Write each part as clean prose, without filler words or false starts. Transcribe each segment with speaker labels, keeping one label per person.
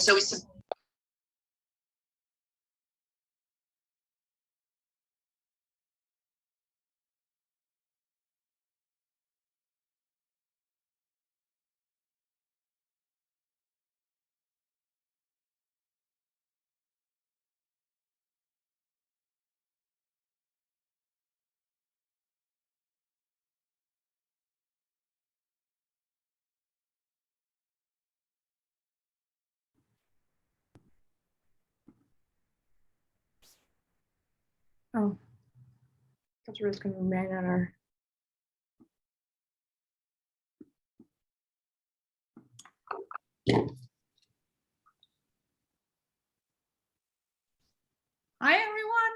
Speaker 1: So we
Speaker 2: Oh, that's where it's going to remain on our. Hi, everyone.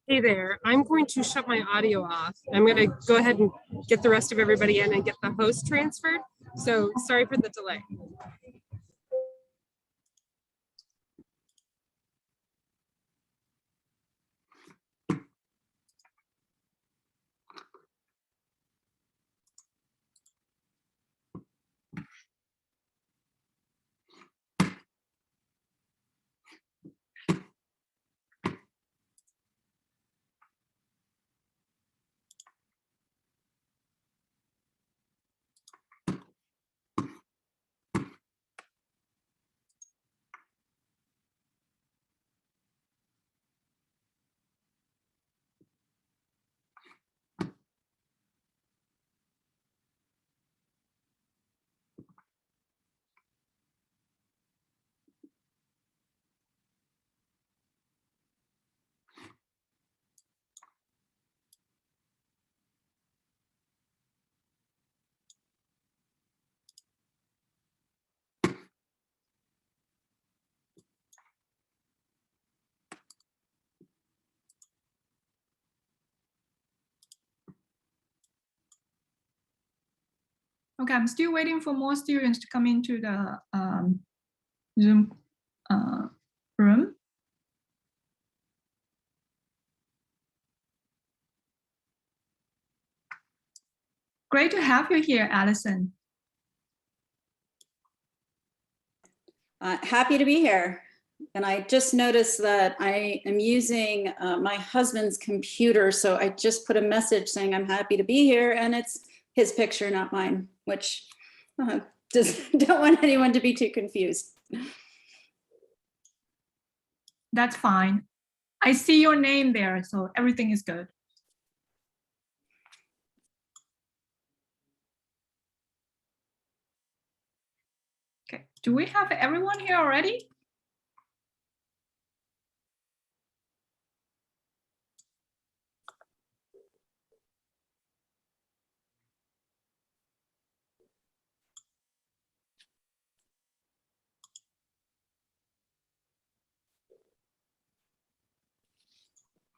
Speaker 3: Hey there, I'm going to shut my audio off. I'm going to go ahead and get the rest of everybody in and get the host transferred. So sorry for the delay.
Speaker 2: Okay, I'm still waiting for more students to come into the Zoom room. Great to have you here, Alison.
Speaker 4: Happy to be here. And I just noticed that I am using my husband's computer. So I just put a message saying I'm happy to be here, and it's his picture, not mine, which don't want anyone to be too confused.
Speaker 2: That's fine. I see your name there, so everything is good. Okay, do we have everyone here already?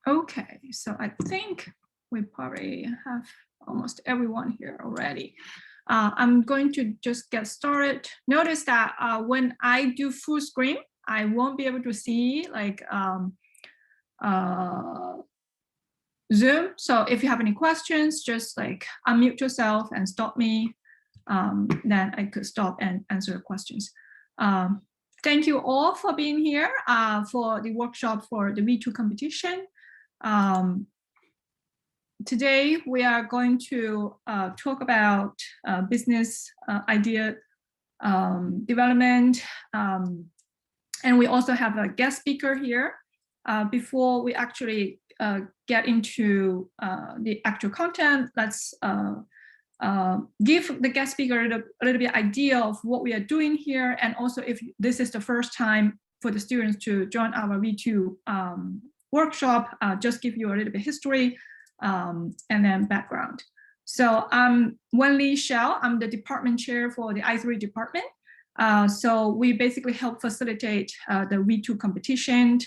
Speaker 2: Okay, so I think we probably have almost everyone here already. I'm going to just get started. Notice that when I do full screen, I won't be able to see like Zoom. So if you have any questions, just like unmute yourself and stop me. Then I could stop and answer the questions. Thank you all for being here for the workshop for the V2 competition. Today we are going to talk about business idea development, and we also have a guest speaker here. Before we actually get into the actual content, let's give the guest speaker a little bit idea of what we are doing here, and also if this is the first time for the students to join our V2 workshop, just give you a little bit history and then background. So I'm Wenli Xiao. I'm the department chair for the I3 department. So we basically help facilitate the V2 competition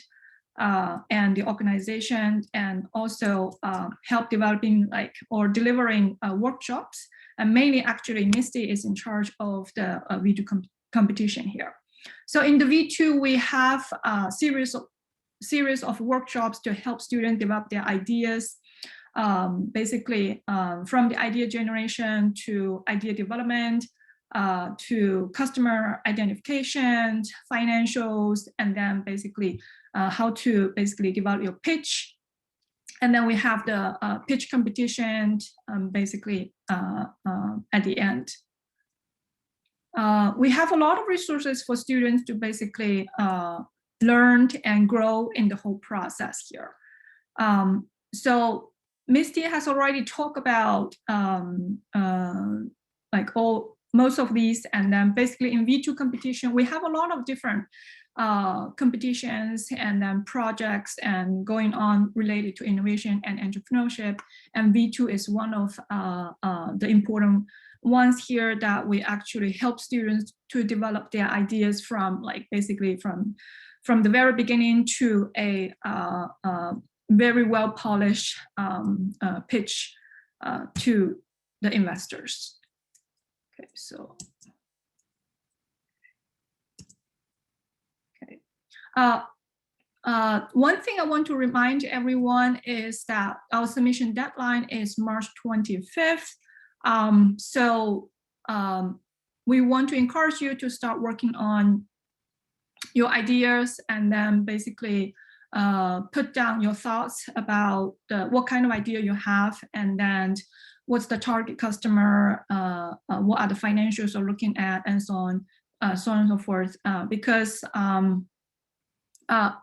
Speaker 2: and the organization, and also help developing or delivering workshops. And mainly actually Misty is in charge of the V2 competition here. So in the V2, we have a series of workshops to help students develop their ideas, basically from the idea generation to idea development, to customer identification, financials, and then basically how to basically develop your pitch. And then we have the pitch competition basically at the end. We have a lot of resources for students to basically learn and grow in the whole process here. So Misty has already talked about most of these, and then basically in V2 competition, we have a lot of different competitions and then projects and going on related to innovation and entrepreneurship. And V2 is one of the important ones here that we actually help students to develop their ideas from basically from the very beginning to a very well polished pitch to the investors. Okay, so. Okay. One thing I want to remind everyone is that our submission deadline is March 25th. We want to encourage you to start working on your ideas and then basically put down your thoughts about what kind of idea you have, and then what's the target customer, what are the financials you're looking at, and so on and so forth. Because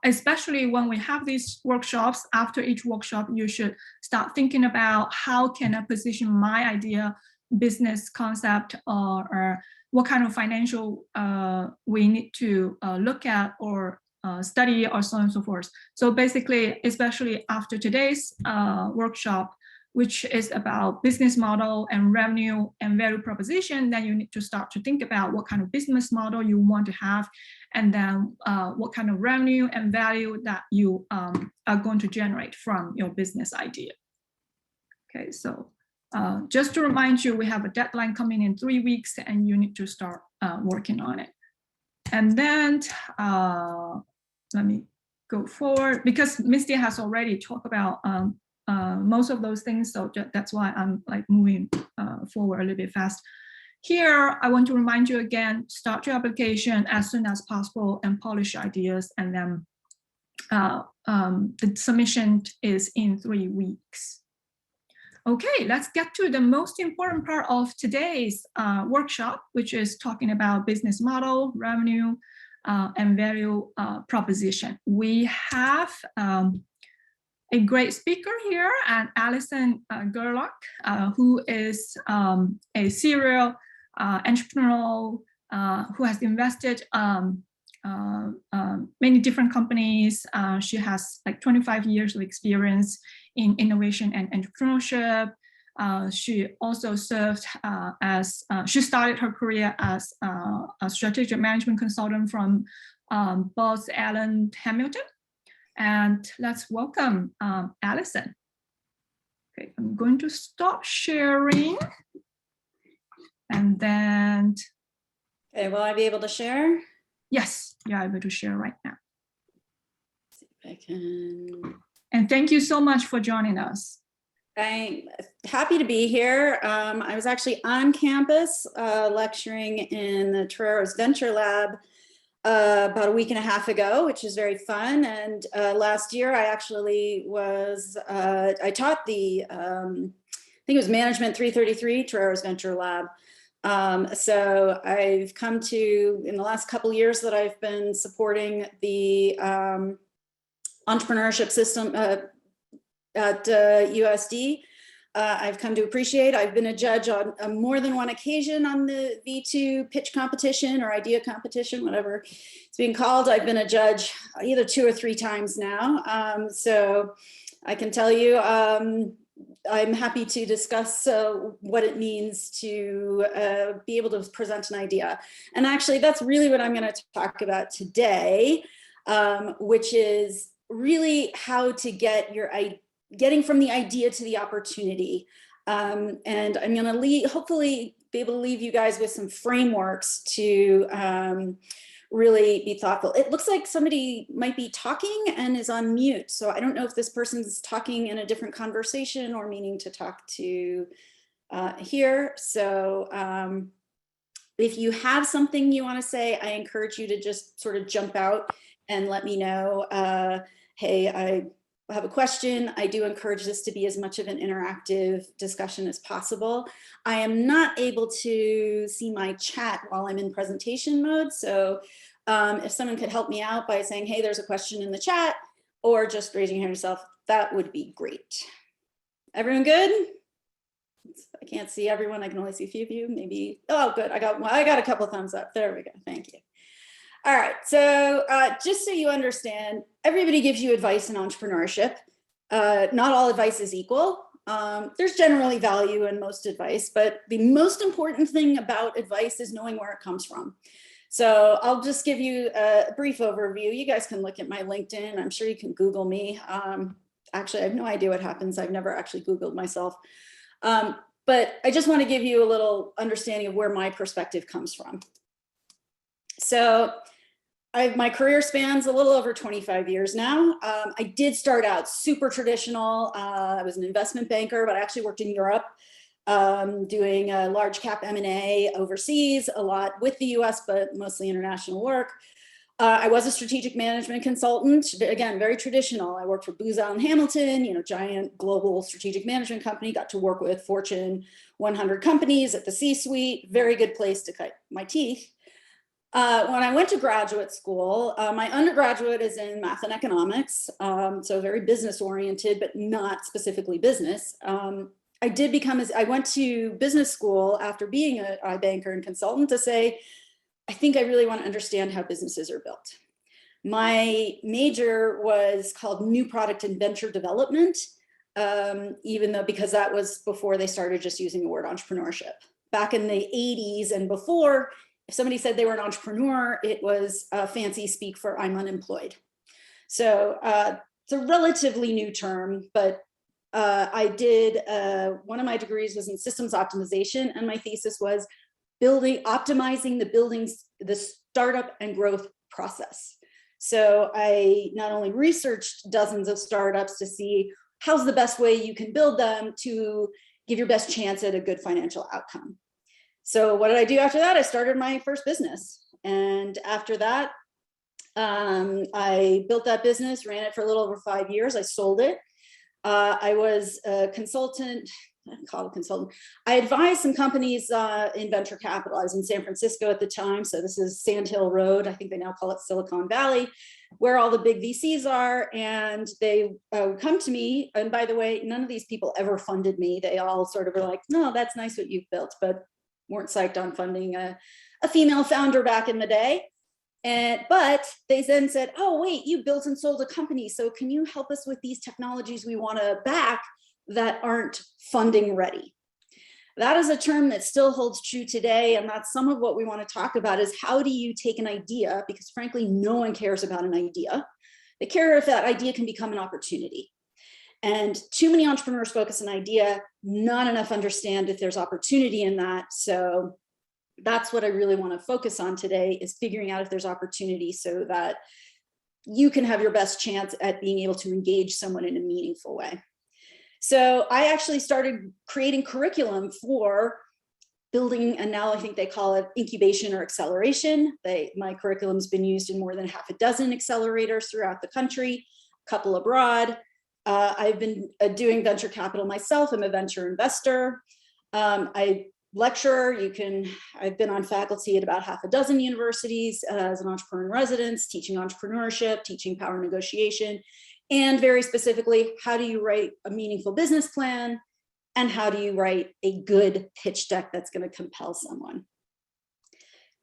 Speaker 2: especially when we have these workshops, after each workshop, you should start thinking about how can I position my idea, business concept, or what kind of financial we need to look at or study, or so on and so forth. So basically, especially after today's workshop, which is about business model and revenue and value proposition, then you need to start to think about what kind of business model you want to have, and then what kind of revenue and value that you are going to generate from your business idea. Okay, so just to remind you, we have a deadline coming in 3 weeks, and you need to start working on it. And then let me go forward, because Misty has already talked about most of those things, so that's why I'm moving forward a little bit fast. Here, I want to remind you again, start your application as soon as possible and polish ideas, and then the submission is in 3 weeks. Okay, let's get to the most important part of today's workshop, which is talking about business model, revenue, and value proposition. We have a great speaker here, and Alison Gerlach, who is a serial entrepreneur who has invested many different companies. She has 25 years of experience in innovation and entrepreneurship. She also served she started her career as a strategic management consultant from Booz Allen Hamilton. And let's welcome Alison. Okay, I'm going to stop sharing. And then.
Speaker 4: Okay, will I be able to share?
Speaker 2: Yes, you're able to share right now.
Speaker 4: Let's see if I can.
Speaker 2: And thank you so much for joining us.
Speaker 4: I'm happy to be here. I was actually on campus lecturing in the Torero's Venture Lab about a week and a half ago, which is very fun. And last year I actually I taught the, I think it was Management 333, Torero's Venture Lab. So I've come to, in the last couple of years that I've been supporting the entrepreneurship system at USD, I've come to appreciate. I've been a judge on more than one occasion on the V2 pitch competition or idea competition, whatever it's being called. I've been a judge either 2 or 3 times now. So I can tell you, I'm happy to discuss what it means to be able to present an idea. And actually, that's really what I'm going to talk about today, which is really how to get getting from the idea to the opportunity. And I'm going to hopefully be able to leave you guys with some frameworks to really be thoughtful. It looks like somebody might be talking and is on mute. So I don't know if this person's talking in a different conversation or meaning to talk to here. So If you have something you want to say, I encourage you to just sort of jump out and let me know, hey, I have a question. I do encourage this to be as much of an interactive discussion as possible. I am not able to see my chat while I'm in presentation mode. So if someone could help me out by saying, hey, there's a question in the chat, or just raising your hand yourself, that would be great. Everyone good? I can't see everyone. I can only see a few of you. Maybe, oh, good. I got a couple of thumbs up. There we go. Thank you. All right. So just so you understand, everybody gives you advice in entrepreneurship. Not all advice is equal. There's generally value in most advice, but the most important thing about advice is knowing where it comes from. So I'll just give you a brief overview. You guys can look at my LinkedIn. I'm sure you can Google me. Actually, I have no idea what happens. I've never actually Googled myself. But I just want to give you a little understanding of where my perspective comes from. So my career spans a little over 25 years now. I did start out super traditional. I was an investment banker, but I actually worked in Europe doing large cap M&A overseas, a lot with the US, but mostly international work. I was a strategic management consultant, again, very traditional. I worked for Booz Allen Hamilton, giant global strategic management company, got to work with Fortune 100 companies at the C-suite, very good place to cut my teeth. When I went to graduate school, my undergraduate is in math and economics, so very business oriented, but not specifically business. I went to business school after being a banker and consultant to say, I think I really want to understand how businesses are built. My major was called New Product and Venture Development, because that was before they started just using the word entrepreneurship. Back in the 80s and before, if somebody said they were an entrepreneur, it was a fancy speak for I'm unemployed. So it's a relatively new term, but I did, one of my degrees was in systems optimization, and my thesis was optimizing the startup and growth process. So I not only researched dozens of startups to see how's the best way you can build them to give your best chance at a good financial outcome. So what did I do after that? I started my first business. And after that, I built that business, ran it for a little over 5 years. I sold it. I was a consultant. I advised some companies in venture capital. I was in San Francisco at the time. So this is Sand Hill Road. I think they now call it Silicon Valley, where all the big VCs are. And they come to me. And by the way, none of these people ever funded me. They all sort of were like, no, that's nice what you've built, but weren't psyched on funding a female founder back in the day. But they then said, oh, wait, you built and sold a company. So can you help us with these technologies we want to back that aren't funding ready? That is a term that still holds true today. And that's some of what we want to talk about is how do you take an idea, because frankly, no one cares about an idea. They care if that idea can become an opportunity. And too many entrepreneurs focus on idea, not enough understand if there's opportunity in that. So that's what I really want to focus on today is figuring out if there's opportunity so that you can have your best chance at being able to engage someone in a meaningful way. So I actually started creating curriculum for building, and now I think they call it incubation or acceleration. My curriculum's been used in more than half a dozen accelerators throughout the country, a couple abroad. I've been doing venture capital myself. I'm a venture investor. I lecture. I've been on faculty at about half a dozen universities as an entrepreneur in residence, teaching entrepreneurship, teaching power negotiation, and very specifically, how do you write a meaningful business plan? And how do you write a good pitch deck that's going to compel someone?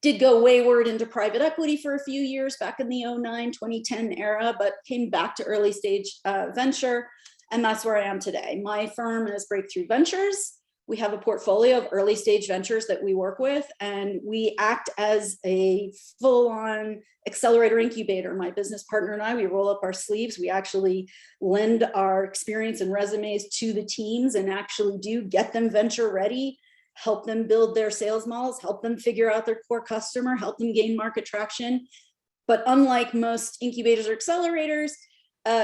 Speaker 4: Did go wayward into private equity for a few years back in the 2009-2010 era, but came back to early stage venture. And that's where I am today. My firm is Breakthrough Ventures. We have a portfolio of early stage ventures that we work with, and we act as a full-on accelerator incubator. My business partner and I, we roll up our sleeves. We actually lend our experience and resumes to the teams and actually do get them venture ready, help them build their sales models, help them figure out their core customer, help them gain market traction. But unlike most incubators or accelerators,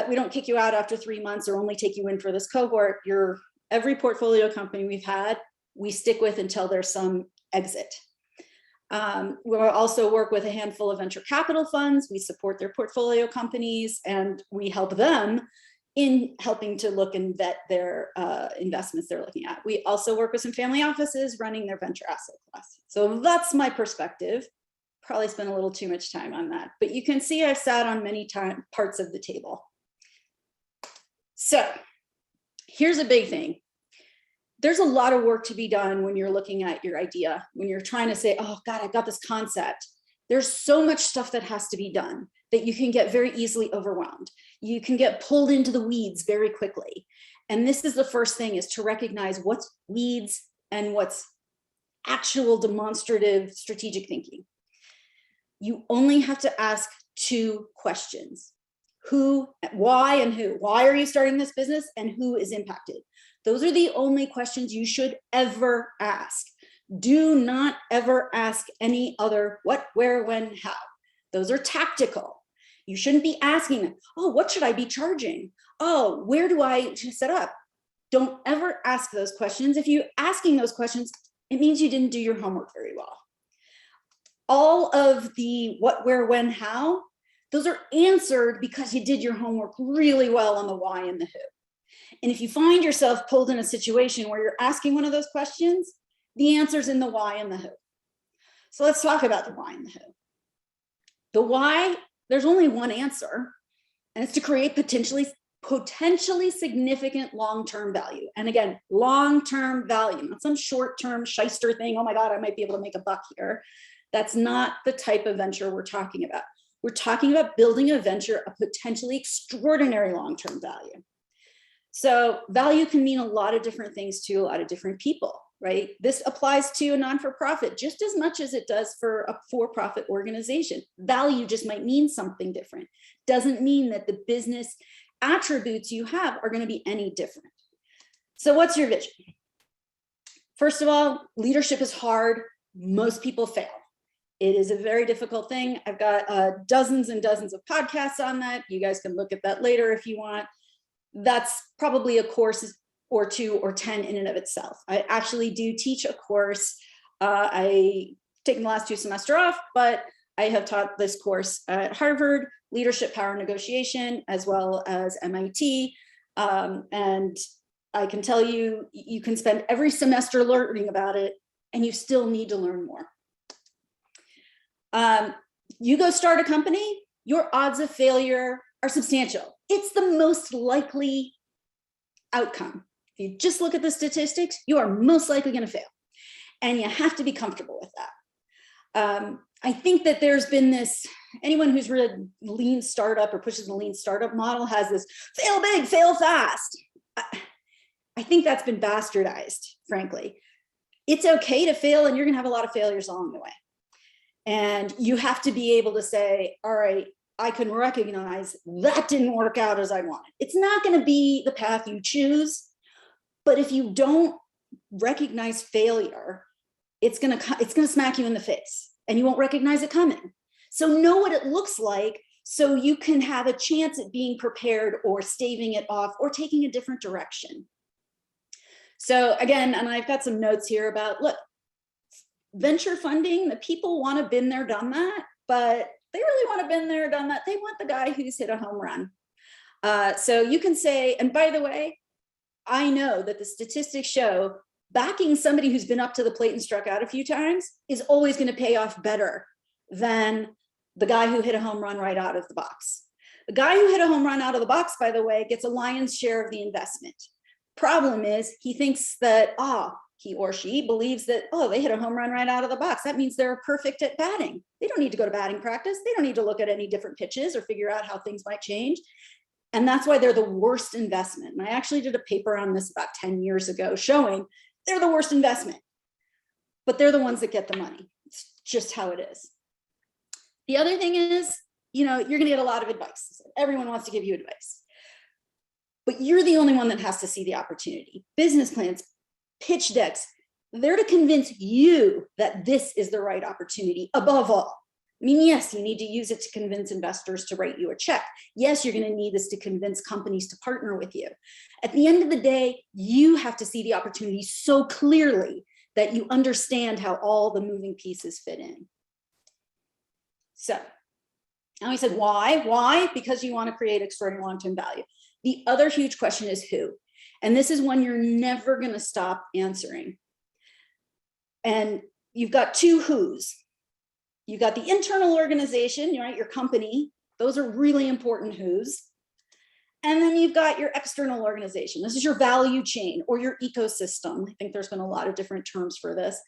Speaker 4: we don't kick you out after 3 months or only take you in for this cohort. Every portfolio company we've had, we stick with until there's some exit. We'll also work with a handful of venture capital funds. We support their portfolio companies, and we help them in helping to look and vet their investments they're looking at. We also work with some family offices running their venture asset class. So that's my perspective. Probably spent a little too much time on that, but you can see I've sat on many parts of the table. So here's a big thing. There's a lot of work to be done when you're looking at your idea, when you're trying to say, oh God, I've got this concept. There's so much stuff that has to be done that you can get very easily overwhelmed. You can get pulled into the weeds very quickly. And this is the first thing, is to recognize what's weeds and what's actual demonstrative strategic thinking. You only have to ask 2 questions. Who, why, and who. Why are you starting this business, and who is impacted? Those are the only questions you should ever ask. Do not ever ask any other what, where, when, how. Those are tactical. You shouldn't be asking them, oh, what should I be charging? Oh, where do I set up? Don't ever ask those questions. If you're asking those questions, it means you didn't do your homework very well. All of the what, where, when, how, those are answered because you did your homework really well on the why and the who. And if you find yourself pulled in a situation where you're asking one of those questions, the answer's in the why and the who. So let's talk about the why and the who. The why, there's only one answer, and it's to create potentially significant long-term value. And again, long-term value, not some short-term shyster thing. Oh my God, I might be able to make a buck here. That's not the type of venture we're talking about. We're talking about building a venture of potentially extraordinary long-term value. So value can mean a lot of different things to a lot of different people, right? This applies to a non-for-profit just as much as it does for a for-profit organization. Value just might mean something different. Doesn't mean that the business attributes you have are going to be any different. So what's your vision? First of all, leadership is hard. Most people fail. It is a very difficult thing. I've got dozens and dozens of podcasts on that. You guys can look at that later if you want. That's probably a course or 2 or 10 in and of itself. I actually do teach a course. I taken the last 2 semesters off, but I have taught this course at Harvard, Leadership, Power, Negotiation, as well as MIT. And I can tell you, you can spend every semester learning about it, and you still need to learn more. You go start a company, your odds of failure are substantial. It's the most likely outcome. If you just look at the statistics, you are most likely going to fail. And you have to be comfortable with that. I think that there's been this, anyone who's read lean startup or pushes the lean startup model has this fail big, fail fast. I think that's been bastardized, frankly. It's okay to fail, and you're going to have a lot of failures along the way. And you have to be able to say, all right, I can recognize that didn't work out as I wanted. It's not going to be the path you choose, but if you don't recognize failure, it's going to smack you in the face, and you won't recognize it coming. So know what it looks like so you can have a chance at being prepared or staving it off or taking a different direction. So again, and I've got some notes here about, look, venture funding, the people want to been there, done that, but they really want to been there, done that. They want the guy who's hit a home run. So you can say, and by the way, I know that the statistics show backing somebody who's been up to the plate and struck out a few times is always going to pay off better than the guy who hit a home run right out of the box. The guy who hit a home run out of the box, by the way, gets a lion's share of the investment. Problem is, he thinks that, he or she believes that, they hit a home run right out of the box. That means they're perfect at batting. They don't need to go to batting practice. They don't need to look at any different pitches or figure out how things might change. And that's why they're the worst investment. And I actually did a paper on this about 10 years ago showing they're the worst investment, but they're the ones that get the money. It's just how it is. The other thing is, you're going to get a lot of advice. Everyone wants to give you advice, but you're the only one that has to see the opportunity. Business plans, pitch decks, they're to convince you that this is the right opportunity above all. I mean, yes, you need to use it to convince investors to write you a check. Yes, you're going to need this to convince companies to partner with you. At the end of the day, you have to see the opportunity so clearly that you understand how all the moving pieces fit in. So now he said, why? Why? Because you want to create extraordinary long-term value. The other huge question is who? And this is one you're never going to stop answering. And you've got two who's. You've got the internal organization, right? Your company. Those are really important who's. And then you've got your external organization. This is your value chain or your ecosystem. I think there's been a lot of different terms for this,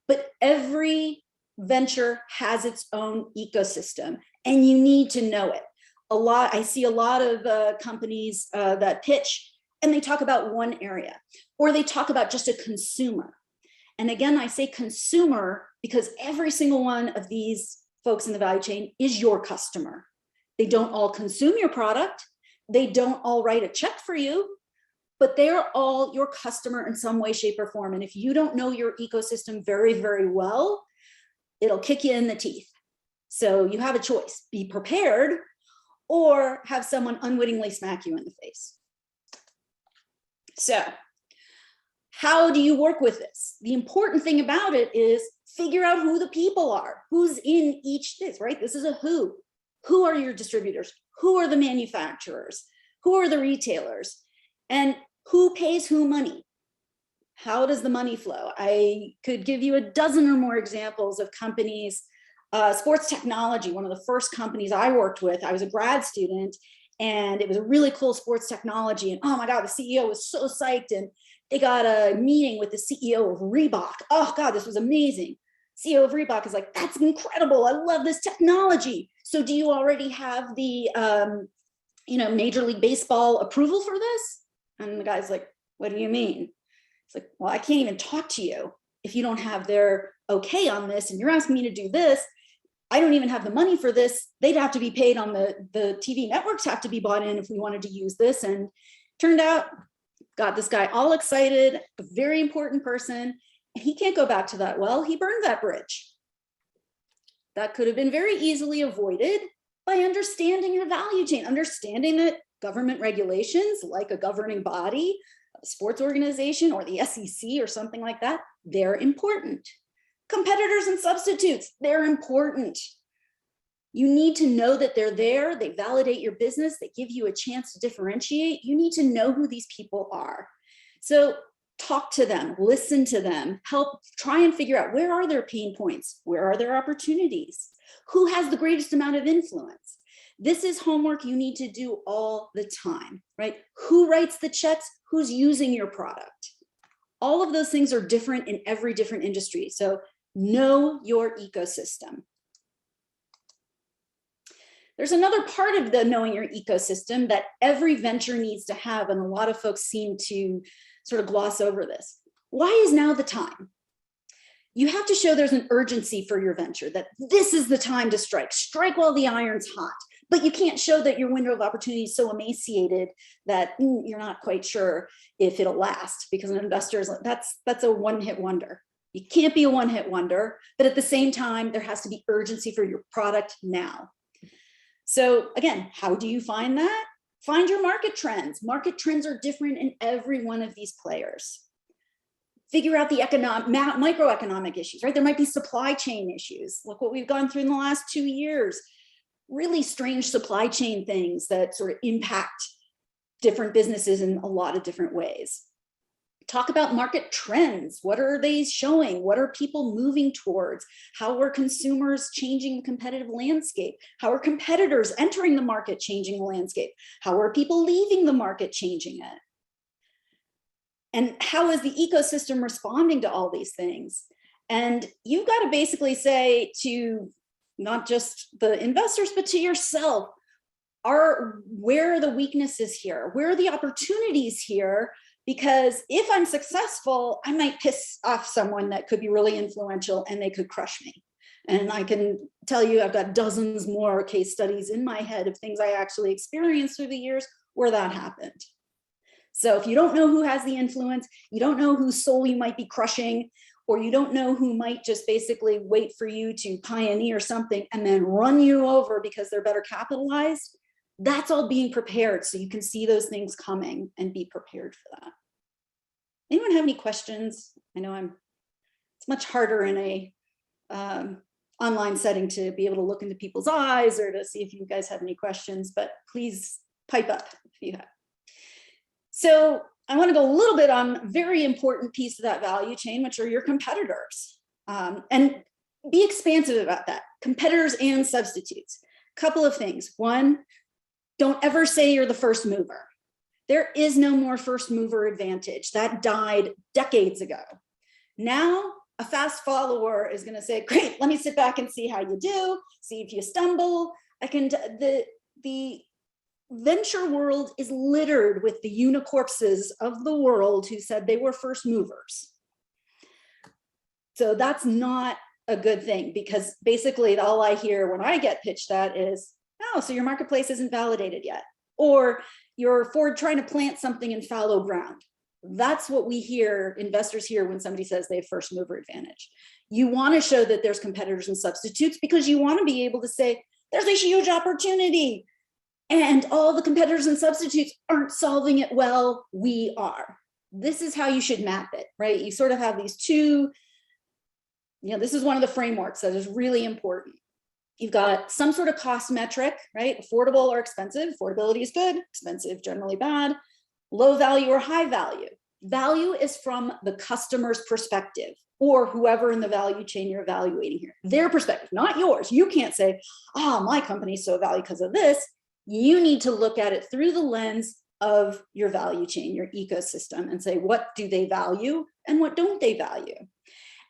Speaker 4: but every venture has its own ecosystem and you need to know it. I see a lot of companies that pitch and they talk about one area or they talk about just a consumer. And again, I say consumer because every single one of these folks in the value chain is your customer. They don't all consume your product. They don't all write a check for you, but they're all your customer in some way, shape, or form. And if you don't know your ecosystem very, very well, it'll kick you in the teeth. So you have a choice, be prepared or have someone unwittingly smack you in the face. So how do you work with this? The important thing about it is figure out who the people are, who's in each this, right? This is a who. Who are your distributors? Who are the manufacturers? Who are the retailers? And who pays who money? How does the money flow? I could give you a dozen or more examples of companies. Sports technology, one of the first companies I worked with, I was a grad student, and it was a really cool sports technology. And oh my God, the CEO was so psyched. And they got a meeting with the CEO of Reebok. Oh God, this was amazing. CEO of Reebok is like, that's incredible. I love this technology. So do you already have the, Major League Baseball approval for this? And the guy's like, what do you mean? It's like, well, I can't even talk to you if you don't have their okay on this. And you're asking me to do this. I don't even have the money for this. They'd have to be paid on the TV networks have to be bought in if we wanted to use this. And turned out, got this guy all excited, a very important person. And he can't go back to that well. He burned that bridge. That could have been very easily avoided by understanding the value chain, understanding that government regulations, like a governing body, a sports organization, or the SEC or something like that, they're important. Competitors and substitutes, they're important. You need to know that they're there. They validate your business. They give you a chance to differentiate. You need to know who these people are. So talk to them, listen to them, help try and figure out where are their pain points? Where are their opportunities? Who has the greatest amount of influence? This is homework you need to do all the time, right? Who writes the checks? Who's using your product? All of those things are different in every different industry. So know your ecosystem. There's another part of the knowing your ecosystem that every venture needs to have, and a lot of folks seem to sort of gloss over this. Why is now the time? You have to show there's an urgency for your venture, that this is the time to strike. Strike while the iron's hot. But you can't show that your window of opportunity is so emaciated that you're not quite sure if it'll last, because an investor is that's a one-hit wonder. You can't be a one-hit wonder, but at the same time, there has to be urgency for your product now. So again, how do you find that? Find your market trends. Market trends are different in every one of these players. Figure out the microeconomic issues, right? There might be supply chain issues. Look what we've gone through in the last 2 years. Really strange supply chain things that sort of impact different businesses in a lot of different ways. Talk about market trends. What are they showing? What are people moving towards? How are consumers changing the competitive landscape? How are competitors entering the market changing the landscape? How are people leaving the market changing it? And how is the ecosystem responding to all these things? And you've got to basically say to not just the investors, but to yourself, where are the weaknesses here? Where are the opportunities here? Because if I'm successful, I might piss off someone that could be really influential and they could crush me. And I can tell you, I've got dozens more case studies in my head of things I actually experienced through the years where that happened. So if you don't know who has the influence, you don't know whose soul you might be crushing, or you don't know who might just basically wait for you to pioneer something and then run you over because they're better capitalized, that's all being prepared so you can see those things coming and be prepared for that. Anyone have any questions? I know I'm much harder in a online setting to be able to look into people's eyes or to see if you guys have any questions, but please pipe up if you have. So I want to go a little bit on a very important piece of that value chain, which are your competitors. And be expansive about that. Competitors and substitutes. Couple of things. One, don't ever say you're the first mover. There is no more first mover advantage. That died decades ago. Now, a fast follower is going to say, great, let me sit back and see how you do, see if you stumble. The venture world is littered with the unicorpses of the world who said they were first movers. So that's not a good thing, because basically all I hear when I get pitched that is, oh, so your marketplace isn't validated yet, or you're trying to plant something in fallow ground. That's what we hear, investors hear when somebody says they have first mover advantage. You want to show that there's competitors and substitutes because you want to be able to say there's a huge opportunity and all the competitors and substitutes aren't solving it well, we are. This is how you should map it, right? You sort of have these two, this is one of the frameworks that is really important. You've got some sort of cost metric, right? Affordable or expensive. Affordability is good, expensive, generally bad. Low value or high value. Value is from the customer's perspective, or whoever in the value chain you're evaluating here. Their perspective, not yours. You can't say, oh, my company's so valued because of this. You need to look at it through the lens of your value chain, your ecosystem, and say, what do they value and what don't they value?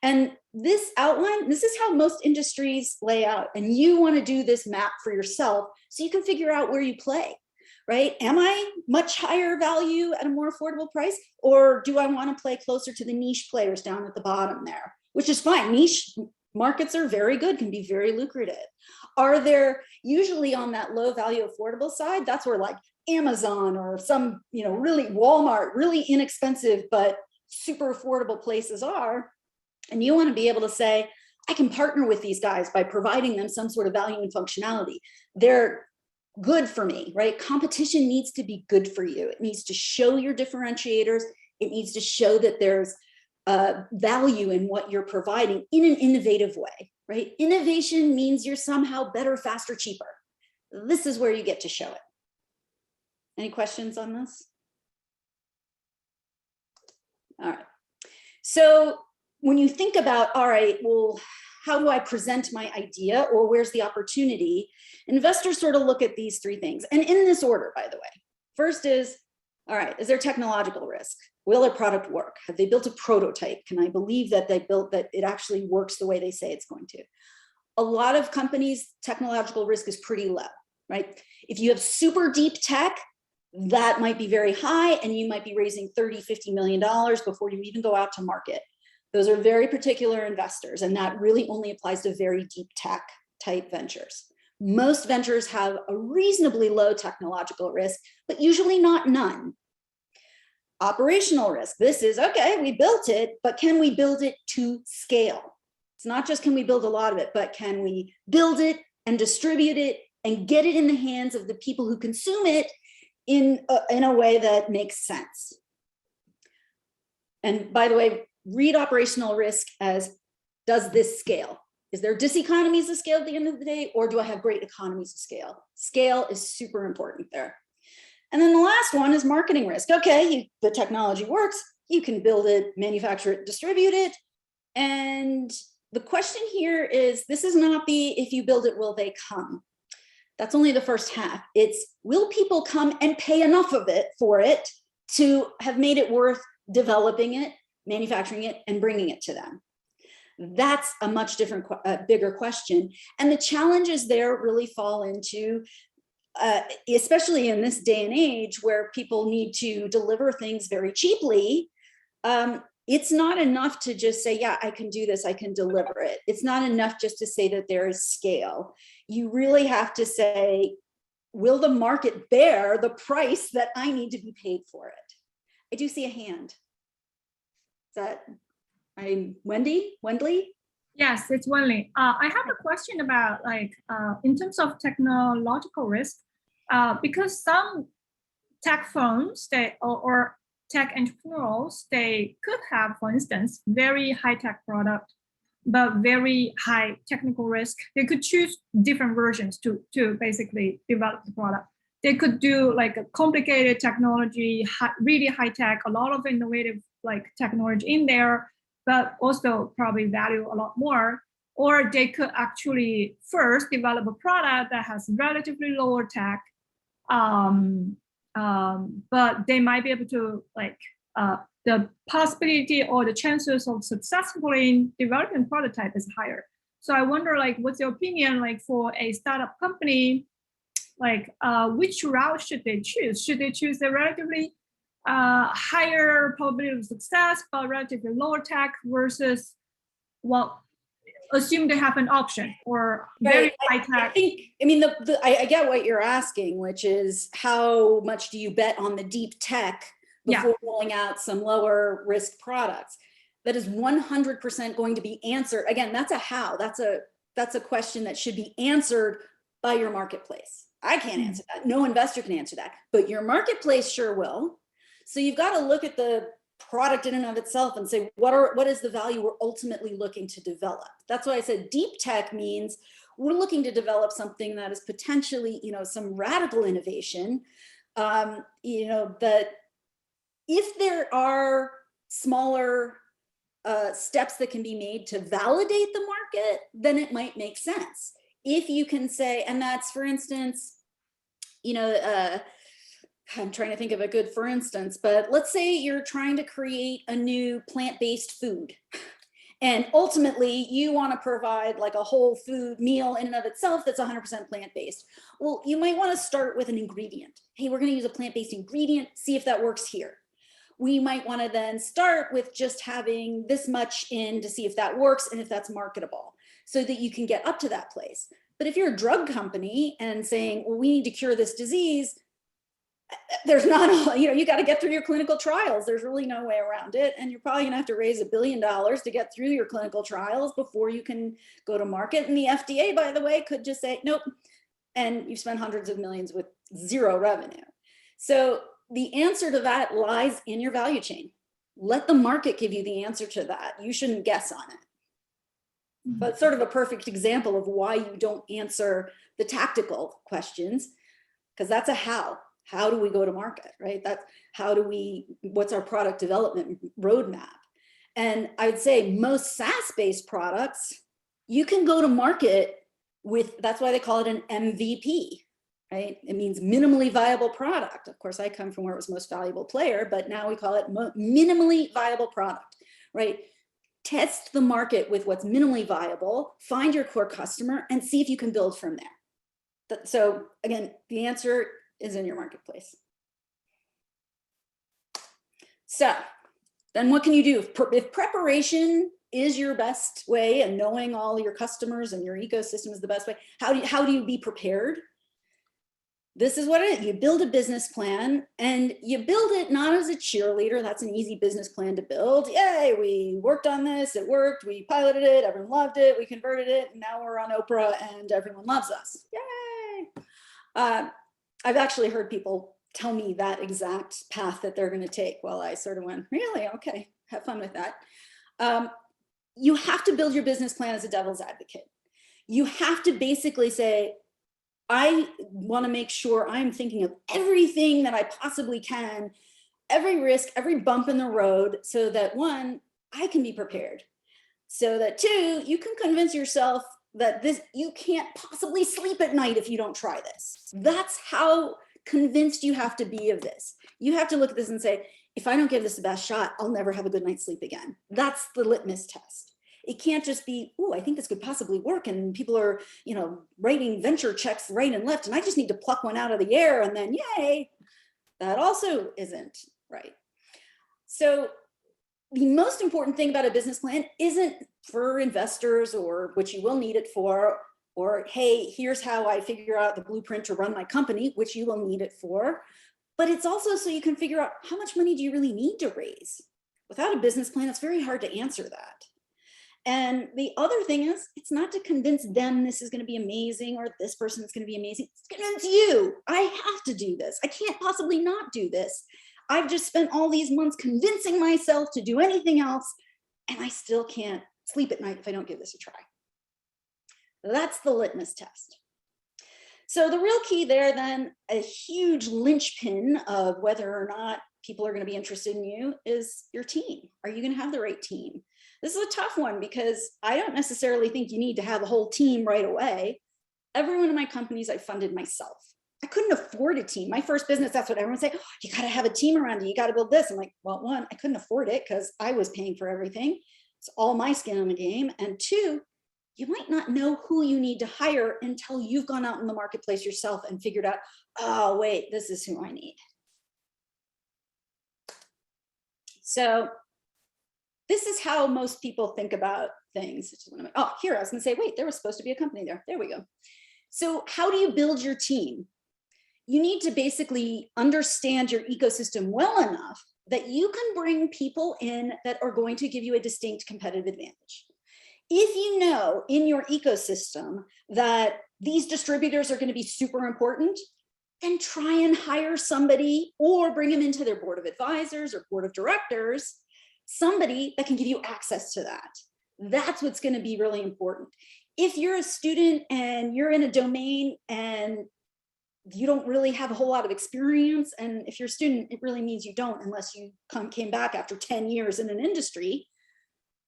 Speaker 4: And this outline, this is how most industries lay out. And you want to do this map for yourself so you can figure out where you play, right? Am I much higher value at a more affordable price? Or do I want to play closer to the niche players down at the bottom there? Which is fine. Niche markets are very good, can be very lucrative. Are there usually on that low value affordable side? That's where like Amazon or some, really Walmart, really inexpensive, but super affordable places are. And you want to be able to say, I can partner with these guys by providing them some sort of value and functionality. They're good for me, right? Competition needs to be good for you. It needs to show your differentiators. It needs to show that there's value in what you're providing in an innovative way, right? Innovation means you're somehow better, faster, cheaper. This is where you get to show it. Any questions on this? All right. So when you think about, all right, well, how do I present my idea, or where's the opportunity? Investors sort of look at these three things, and in this order, by the way. First is, all right, is there technological risk? Will their product work? Have they built a prototype? Can I believe that they built that it actually works the way they say it's going to? A lot of companies, technological risk is pretty low, right? If you have super deep tech, that might be very high, and you might be raising $30, $50 million before you even go out to market. Those are very particular investors, and that really only applies to very deep tech type ventures. Most ventures have a reasonably low technological risk, but usually not none. Operational risk. This is, okay, we built it, but can we build it to scale? It's not just can we build a lot of it, but can we build it and distribute it and get it in the hands of the people who consume it in a way that makes sense? And by the way, read operational risk as, does this scale? Is there diseconomies of scale at the end of the day, or do I have great economies of scale? Scale is super important there. And then the last one is marketing risk. Okay, the technology works, you can build it, manufacture it, distribute it. And the question here is, this is not the, if you build it, will they come? That's only the first half. It's, will people come and pay enough of it for it to have made it worth developing it, manufacturing it, and bringing it to them? That's a much different, bigger question. And the challenges there really fall into, especially in this day and age where people need to deliver things very cheaply, it's not enough to just say, yeah, I can do this, I can deliver it. It's not enough just to say that there is scale. You really have to say, will the market bear the price that I need to be paid for it? I do see a hand. Is that, Wendley?
Speaker 2: Yes, it's Wenli. I have a question about in terms of technological risk, because some tech firms or tech entrepreneurs, they could have, for instance, very high-tech product, but very high technical risk. They could choose different versions to basically develop the product. They could do like a complicated technology, really high tech, a lot of innovative like technology in there, but also probably value a lot more. Or they could actually first develop a product that has relatively lower tech, but they might be able to like the possibility or the chances of successfully developing prototype is higher. So I wonder, like, what's your opinion, like, for a startup company, like, which route should they choose? Should they choose the relatively higher probability of success, but relatively lower tech versus, well, assume they have an option or very high tech?
Speaker 4: I get what you're asking, which is how much do you bet on the deep tech before rolling out some lower risk products? That is 100% going to be answered. Again, that's a how. That's a question that should be answered by your marketplace. I can't answer that. No investor can answer that, but your marketplace sure will. So you've got to look at the product in and of itself and say, what is the value we're ultimately looking to develop? That's why I said deep tech means we're looking to develop something that is potentially, some radical innovation, that if there are smaller steps that can be made to validate the market, then it might make sense. If you can say, and that's, for instance, I'm trying to think of a good for instance, but let's say you're trying to create a new plant-based food. And ultimately you want to provide like a whole food meal in and of itself that's 100% plant-based. Well, you might want to start with an ingredient. Hey, we're going to use a plant-based ingredient, see if that works here. We might want to then start with just having this much in to see if that works and if that's marketable, so that you can get up to that place. But if you're a drug company and saying, well, we need to cure this disease, there's not, you got to get through your clinical trials. There's really no way around it. And you're probably gonna have to raise $1 billion to get through your clinical trials before you can go to market. And the FDA, by the way, could just say, nope. And you've spent hundreds of millions with zero revenue. So the answer to that lies in your value chain. Let the market give you the answer to that. You shouldn't guess on it. But it's sort of a perfect example of why you don't answer the tactical questions, because that's a how. How do we go to market, right? That's what's our product development roadmap? And I'd say most SaaS-based products, you can go to market with, that's why they call it an MVP, right? It means minimally viable product. Of course, I come from where it was most valuable player, but now we call it minimally viable product, right? Test the market with what's minimally viable, find your core customer, and see if you can build from there. So again, the answer is in your marketplace. So then what can you do? If preparation is your best way and knowing all your customers and your ecosystem is the best way, how do you be prepared? This is what it is. You build a business plan, and you build it not as a cheerleader. That's an easy business plan to build. Yay, we worked on this, it worked, we piloted it, everyone loved it, we converted it, and now we're on Oprah and everyone loves us. Yay. I've actually heard people tell me that exact path that they're going to take. Well, I sort of went, really? Okay, have fun with that. You have to build your business plan as a devil's advocate. You have to basically say, I want to make sure I'm thinking of everything that I possibly can, every risk, every bump in the road, so that one, I can be prepared. So that two, you can convince yourself that you can't possibly sleep at night if you don't try this. That's how convinced you have to be of this. You have to look at this and say, if I don't give this the best shot, I'll never have a good night's sleep again. That's the litmus test. It can't just be, oh, I think this could possibly work, and people are, writing venture checks right and left, and I just need to pluck one out of the air and then yay. That also isn't right. So the most important thing about a business plan isn't for investors, or which you will need it for, or hey, here's how I figure out the blueprint to run my company, which you will need it for. But it's also so you can figure out how much money do you really need to raise. Without a business plan, it's very hard to answer that. And the other thing is, it's not to convince them this is going to be amazing or this person is going to be amazing. It's to convince you, I have to do this. I can't possibly not do this. I've just spent all these months convincing myself to do anything else, and I still can't sleep at night if I don't give this a try. That's the litmus test. So the real key there then, a huge linchpin of whether or not people are going to be interested in you, is your team. Are you going to have the right team? This is a tough one because I don't necessarily think you need to have a whole team right away. Every one of my companies I funded myself. I couldn't afford a team. My first business, that's what everyone say, oh, you got to have a team around you. You got to build this. I'm like, well, one, I couldn't afford it because I was paying for everything. It's all my skin in the game. And two, you might not know who you need to hire until you've gone out in the marketplace yourself and figured out, oh, wait, this is who I need. So this is how most people think about things. Oh, here, I was going to say, wait, there was supposed to be a company there. There we go. So how do you build your team? You need to basically understand your ecosystem well enough that you can bring people in that are going to give you a distinct competitive advantage. If you know in your ecosystem that these distributors are going to be super important, then try and hire somebody or bring them into their board of advisors or board of directors, somebody that can give you access to that. That's what's going to be really important. If you're a student and you're in a domain and you don't really have a whole lot of experience, and if you're a student, it really means you don't unless you came back after 10 years in an industry,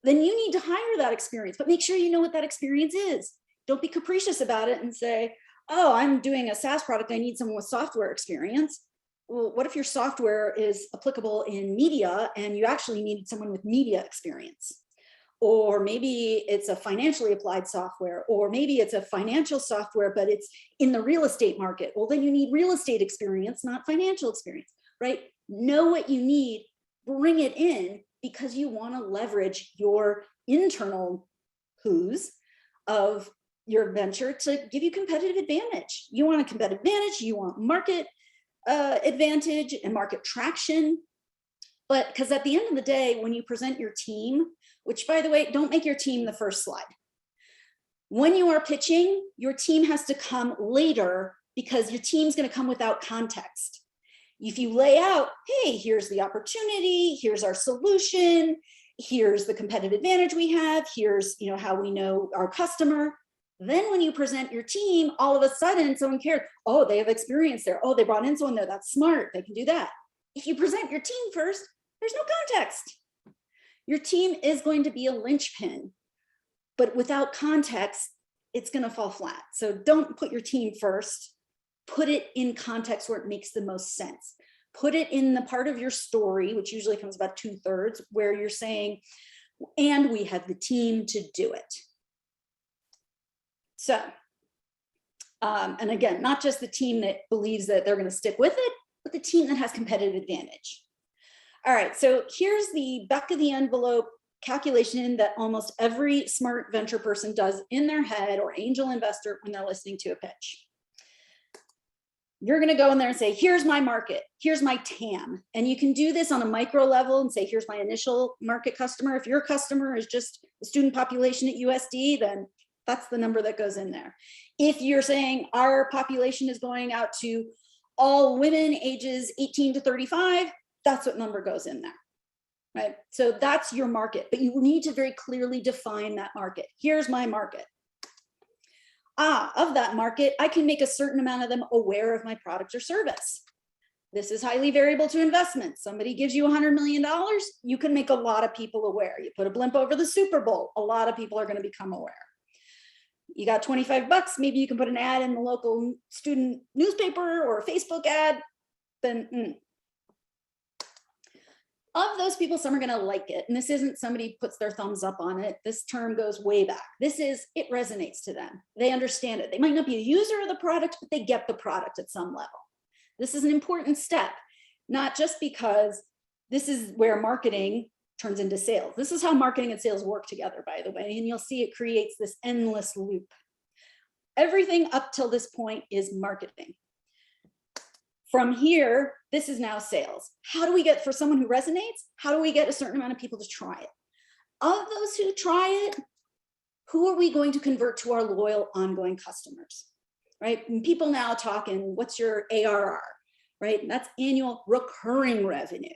Speaker 4: then you need to hire that experience, but make sure you know what that experience is. Don't be capricious about it and say, oh, I'm doing a SaaS product, I need someone with software experience. Well, what if your software is applicable in media and you actually need someone with media experience? Or maybe it's a financially applied software, or maybe it's a financial software, but it's in the real estate market. Well, then you need real estate experience, not financial experience, right? Know what you need, bring it in, because you want to leverage your internal who's of your venture to give you competitive advantage. You want a competitive advantage, you want market advantage and market traction. But because at the end of the day, when you present your team, which by the way, don't make your team the first slide. When you are pitching, your team has to come later because your team's going to come without context. If you lay out, hey, here's the opportunity, here's our solution, here's the competitive advantage we have, here's how we know our customer. Then when you present your team, all of a sudden someone cares, oh, they have experience there. Oh, they brought in someone there, that's smart, they can do that. If you present your team first, there's no context. Your team is going to be a linchpin, but without context, it's going to fall flat. So don't put your team first. Put it in context where it makes the most sense. Put it in the part of your story, which usually comes about 2/3, where you're saying, and we have the team to do it. So, and again, not just the team that believes that they're going to stick with it, but the team that has competitive advantage. All right, so here's the back of the envelope calculation that almost every smart venture person does in their head, or angel investor, when they're listening to a pitch. You're going to go in there and say, here's my market, here's my TAM. And you can do this on a micro level and say, here's my initial market customer. If your customer is just the student population at USD, then that's the number that goes in there. If you're saying our population is going out to all women ages 18 to 35, that's what number goes in there, right? So that's your market, but you need to very clearly define that market. Here's my market. Of that market, I can make a certain amount of them aware of my product or service. This is highly variable to investment. Somebody gives you $100 million, you can make a lot of people aware. You put a blimp over the Super Bowl, a lot of people are going to become aware. You got 25 bucks, maybe you can put an ad in the local student newspaper or a Facebook ad, then Of those people, some are going to like it. And this isn't somebody puts their thumbs up on it. This term goes way back. This is, it resonates to them. They understand it. They might not be a user of the product, but they get the product at some level. This is an important step, not just because this is where marketing turns into sales. This is how marketing and sales work together, by the way. And you'll see it creates this endless loop. Everything up till this point is marketing. From here, this is now sales. How do we get, for someone who resonates, how do we get a certain amount of people to try it? Of those who try it, who are we going to convert to our loyal ongoing customers, right? And people now talking, what's your ARR? right? That's annual recurring revenue.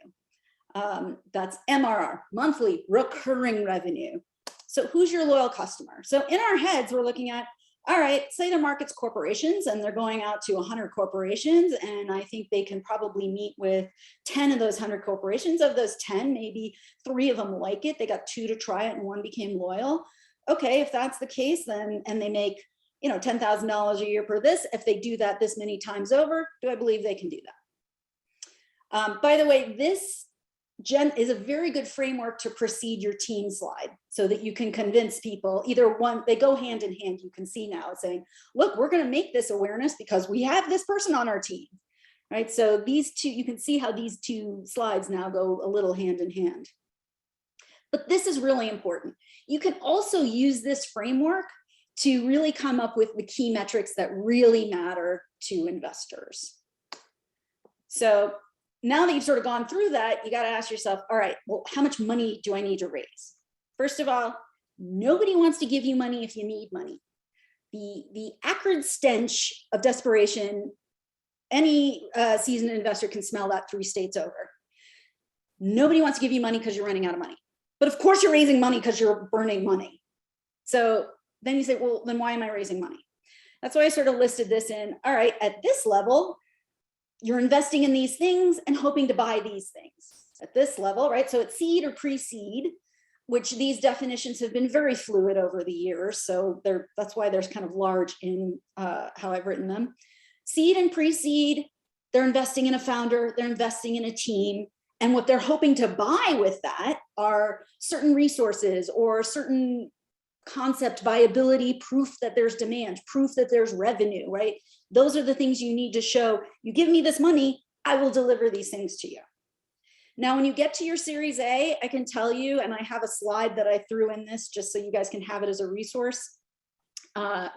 Speaker 4: That's MRR, monthly recurring revenue. So who's your loyal customer? So in our heads, we're looking at, all right, say their market's corporations and they're going out to 100 corporations. And I think they can probably meet with 10 of those 100 corporations. Of those 10, maybe 3 of them like it. They got 2 to try it and 1 became loyal. Okay, if that's the case, then, and they make, you know, $10,000 a year per this, if they do that this many times over, do I believe they can do that? By the way, this is a very good framework to precede your team slide so that you can convince people either one, they go hand in hand. You can see now saying, look, we're going to make this awareness because we have this person on our team, right? So these two, you can see how these 2 slides now go a little hand in hand. But this is really important. You can also use this framework to really come up with the key metrics that really matter to investors. So now that you've sort of gone through that, you got to ask yourself, all right, well, how much money do I need to raise? First of all, nobody wants to give you money if you need money. The acrid stench of desperation, any seasoned investor can smell that 3 states over. Nobody wants to give you money because you're running out of money. But of course you're raising money because you're burning money. So then you say, well, then why am I raising money? That's why I sort of listed this in, all right, at this level, you're investing in these things and hoping to buy these things at this level, right? So it's seed or pre-seed, which these definitions have been very fluid over the years. So that's why there's kind of large in how I've written them. Seed and pre-seed, they're investing in a founder, they're investing in a team. And what they're hoping to buy with that are certain resources or certain concept viability, proof that there's demand, proof that there's revenue, right? Those are the things you need to show. You give me this money, I will deliver these things to you. Now, when you get to your Series A, I can tell you, and I have a slide that I threw in this just so you guys can have it as a resource,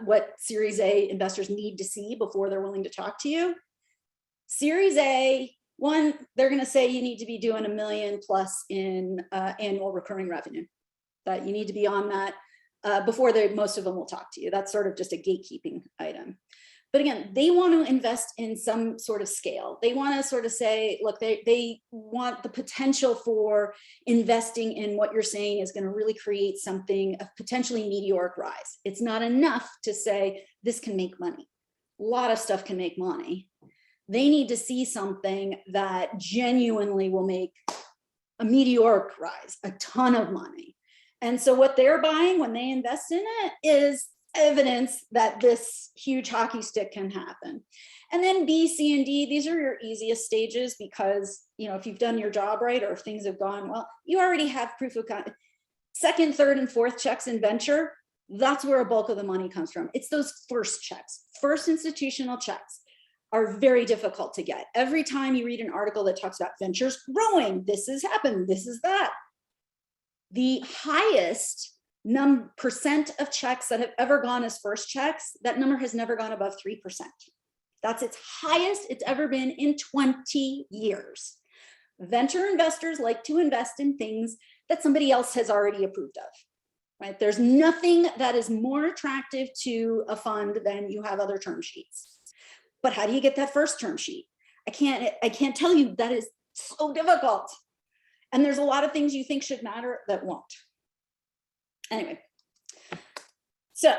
Speaker 4: what Series A investors need to see before they're willing to talk to you. Series A, one, they're going to say you need to be doing $1 million plus in annual recurring revenue, that you need to be on that. Before most of them will talk to you. That's sort of just a gatekeeping item. But again, they want to invest in some sort of scale. They want to sort of say, look, they want the potential for investing in what you're saying is going to really create something, a potentially meteoric rise. It's not enough to say this can make money. A lot of stuff can make money. They need to see something that genuinely will make a meteoric rise, a ton of money. And so what they're buying when they invest in it is evidence that this huge hockey stick can happen. And then B, C, and D, these are your easiest stages because, you know, if you've done your job right or if things have gone well, you already have proof of concept. 2nd, 3rd, and 4th checks in venture, that's where a bulk of the money comes from. It's those first checks. First institutional checks are very difficult to get. Every time you read an article that talks about ventures growing, this has happened, this is that. The highest percent of checks that have ever gone as first checks, that number has never gone above 3%. That's its highest it's ever been in 20 years. Venture investors like to invest in things that somebody else has already approved of, right? There's nothing that is more attractive to a fund than you have other term sheets. But how do you get that first term sheet? I can't tell you, that is so difficult. And there's a lot of things you think should matter that won't. Anyway, so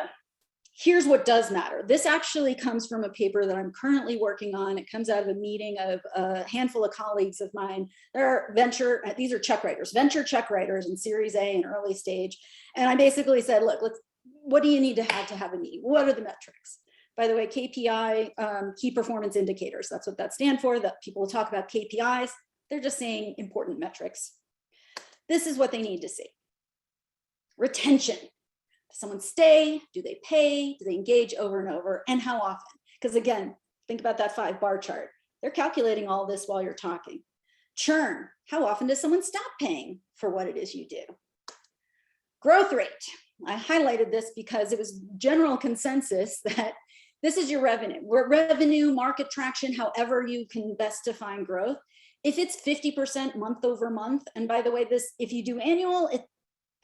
Speaker 4: here's what does matter. This actually comes from a paper that I'm currently working on. It comes out of a meeting of a handful of colleagues of mine. They're these are check writers, venture check writers in Series A and early stage. And I basically said, look, what do you need to have a meeting? What are the metrics? By the way, KPI, key performance indicators, that's what that stands for. That people will talk about KPIs. They're just saying important metrics. This is what they need to see. Retention. Does someone stay? Do they pay? Do they engage over and over? And how often? Because again, think about that 5-bar chart. They're calculating all this while you're talking. Churn. How often does someone stop paying for what it is you do? Growth rate. I highlighted this because it was general consensus that this is your revenue. Revenue, market traction, however you can best define growth. If it's 50% month over month, and by the way, if you do annual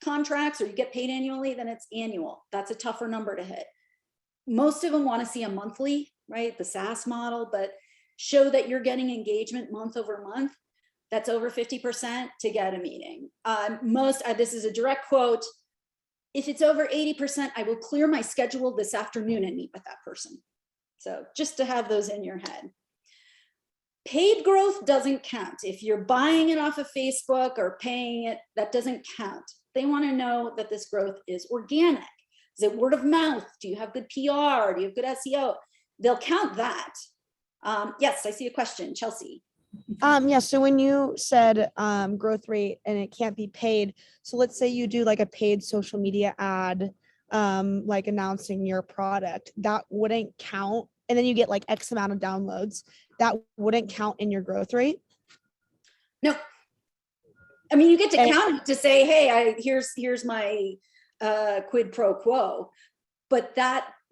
Speaker 4: contracts or you get paid annually, then it's annual. That's a tougher number to hit. Most of them want to see a monthly, right? The SaaS model, but show that you're getting engagement month over month, that's over 50% to get a meeting. This is a direct quote. If it's over 80%, I will clear my schedule this afternoon and meet with that person. So just to have those in your head. Paid growth doesn't count. If you're buying it off of Facebook or paying it, that doesn't count. They want to know that this growth is organic. Is it word of mouth? Do you have good PR? Do you have good SEO? They'll count that. Yes, I see a question, Chelsea.
Speaker 1: Yeah, so when you said growth rate and it can't be paid, so let's say you do like a paid social media ad, like announcing your product, that wouldn't count. And then you get like X amount of downloads, that wouldn't count in your growth rate?
Speaker 4: No. I mean, you get to count it to say, hey, here's my quid pro quo. But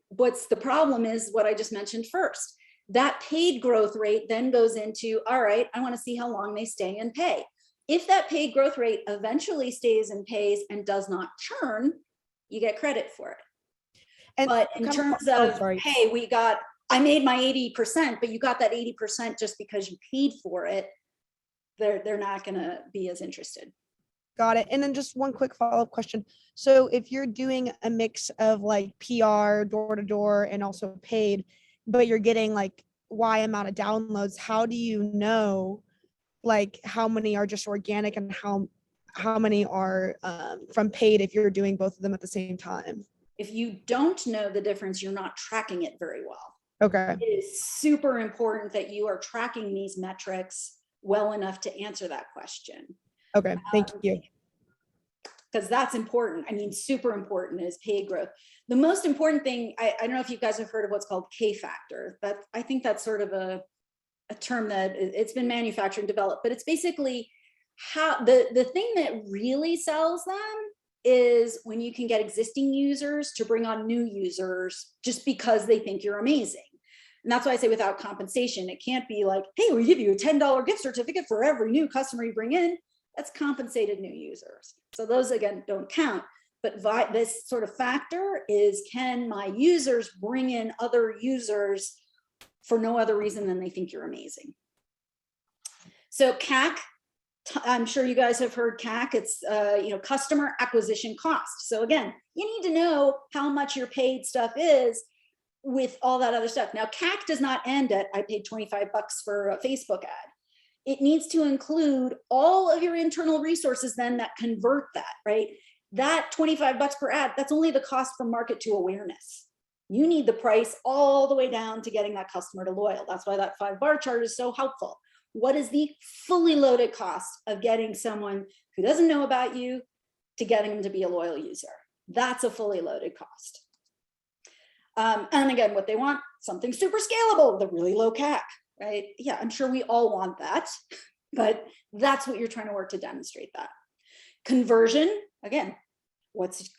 Speaker 4: what's the problem is what I just mentioned first. That paid growth rate then goes into, all right, I want to see how long they stay and pay. If that paid growth rate eventually stays and pays and does not churn, you get credit for it. And but in terms of, hey, I made my 80%, but you got that 80% just because you paid for it, they're not going to be as interested.
Speaker 1: Got it. And then just one quick follow-up question. So if you're doing a mix of like PR, door-to-door, and also paid, but you're getting like Y amount of downloads, how do you know like how many are just organic and how many are from paid if you're doing both of them at the same time?
Speaker 4: If you don't know the difference, you're not tracking it very well.
Speaker 1: Okay.
Speaker 4: It is super important that you are tracking these metrics well enough to answer that question.
Speaker 1: Okay, thank you.
Speaker 4: Because that's important. I mean, super important is paid growth. The most important thing, I don't know if you guys have heard of what's called K-factor. I think that's sort of a term that it's been manufactured and developed, but it's basically how the thing that really sells them is when you can get existing users to bring on new users just because they think you're amazing. And that's why I say without compensation. It can't be like, hey, we give you a $10 gift certificate for every new customer you bring in. That's compensated new users. So those, again, don't count. But this sort of factor is, can my users bring in other users for no other reason than they think you're amazing? So CAC, I'm sure you guys have heard CAC. It's customer acquisition cost. So again, you need to know how much your paid stuff is with all that other stuff. Now, CAC does not end at, I paid $25 for a Facebook ad. It needs to include all of your internal resources then that convert that, right? That $25 per ad, that's only the cost from market to awareness. You need the price all the way down to getting that customer to loyal. That's why that 5-bar chart is so helpful. What is the fully loaded cost of getting someone who doesn't know about you to getting them to be a loyal user? That's a fully loaded cost. And again, what they want, something super scalable with a really low CAC, right? Yeah, I'm sure we all want that, but that's what you're trying to work to demonstrate that. Conversion, again,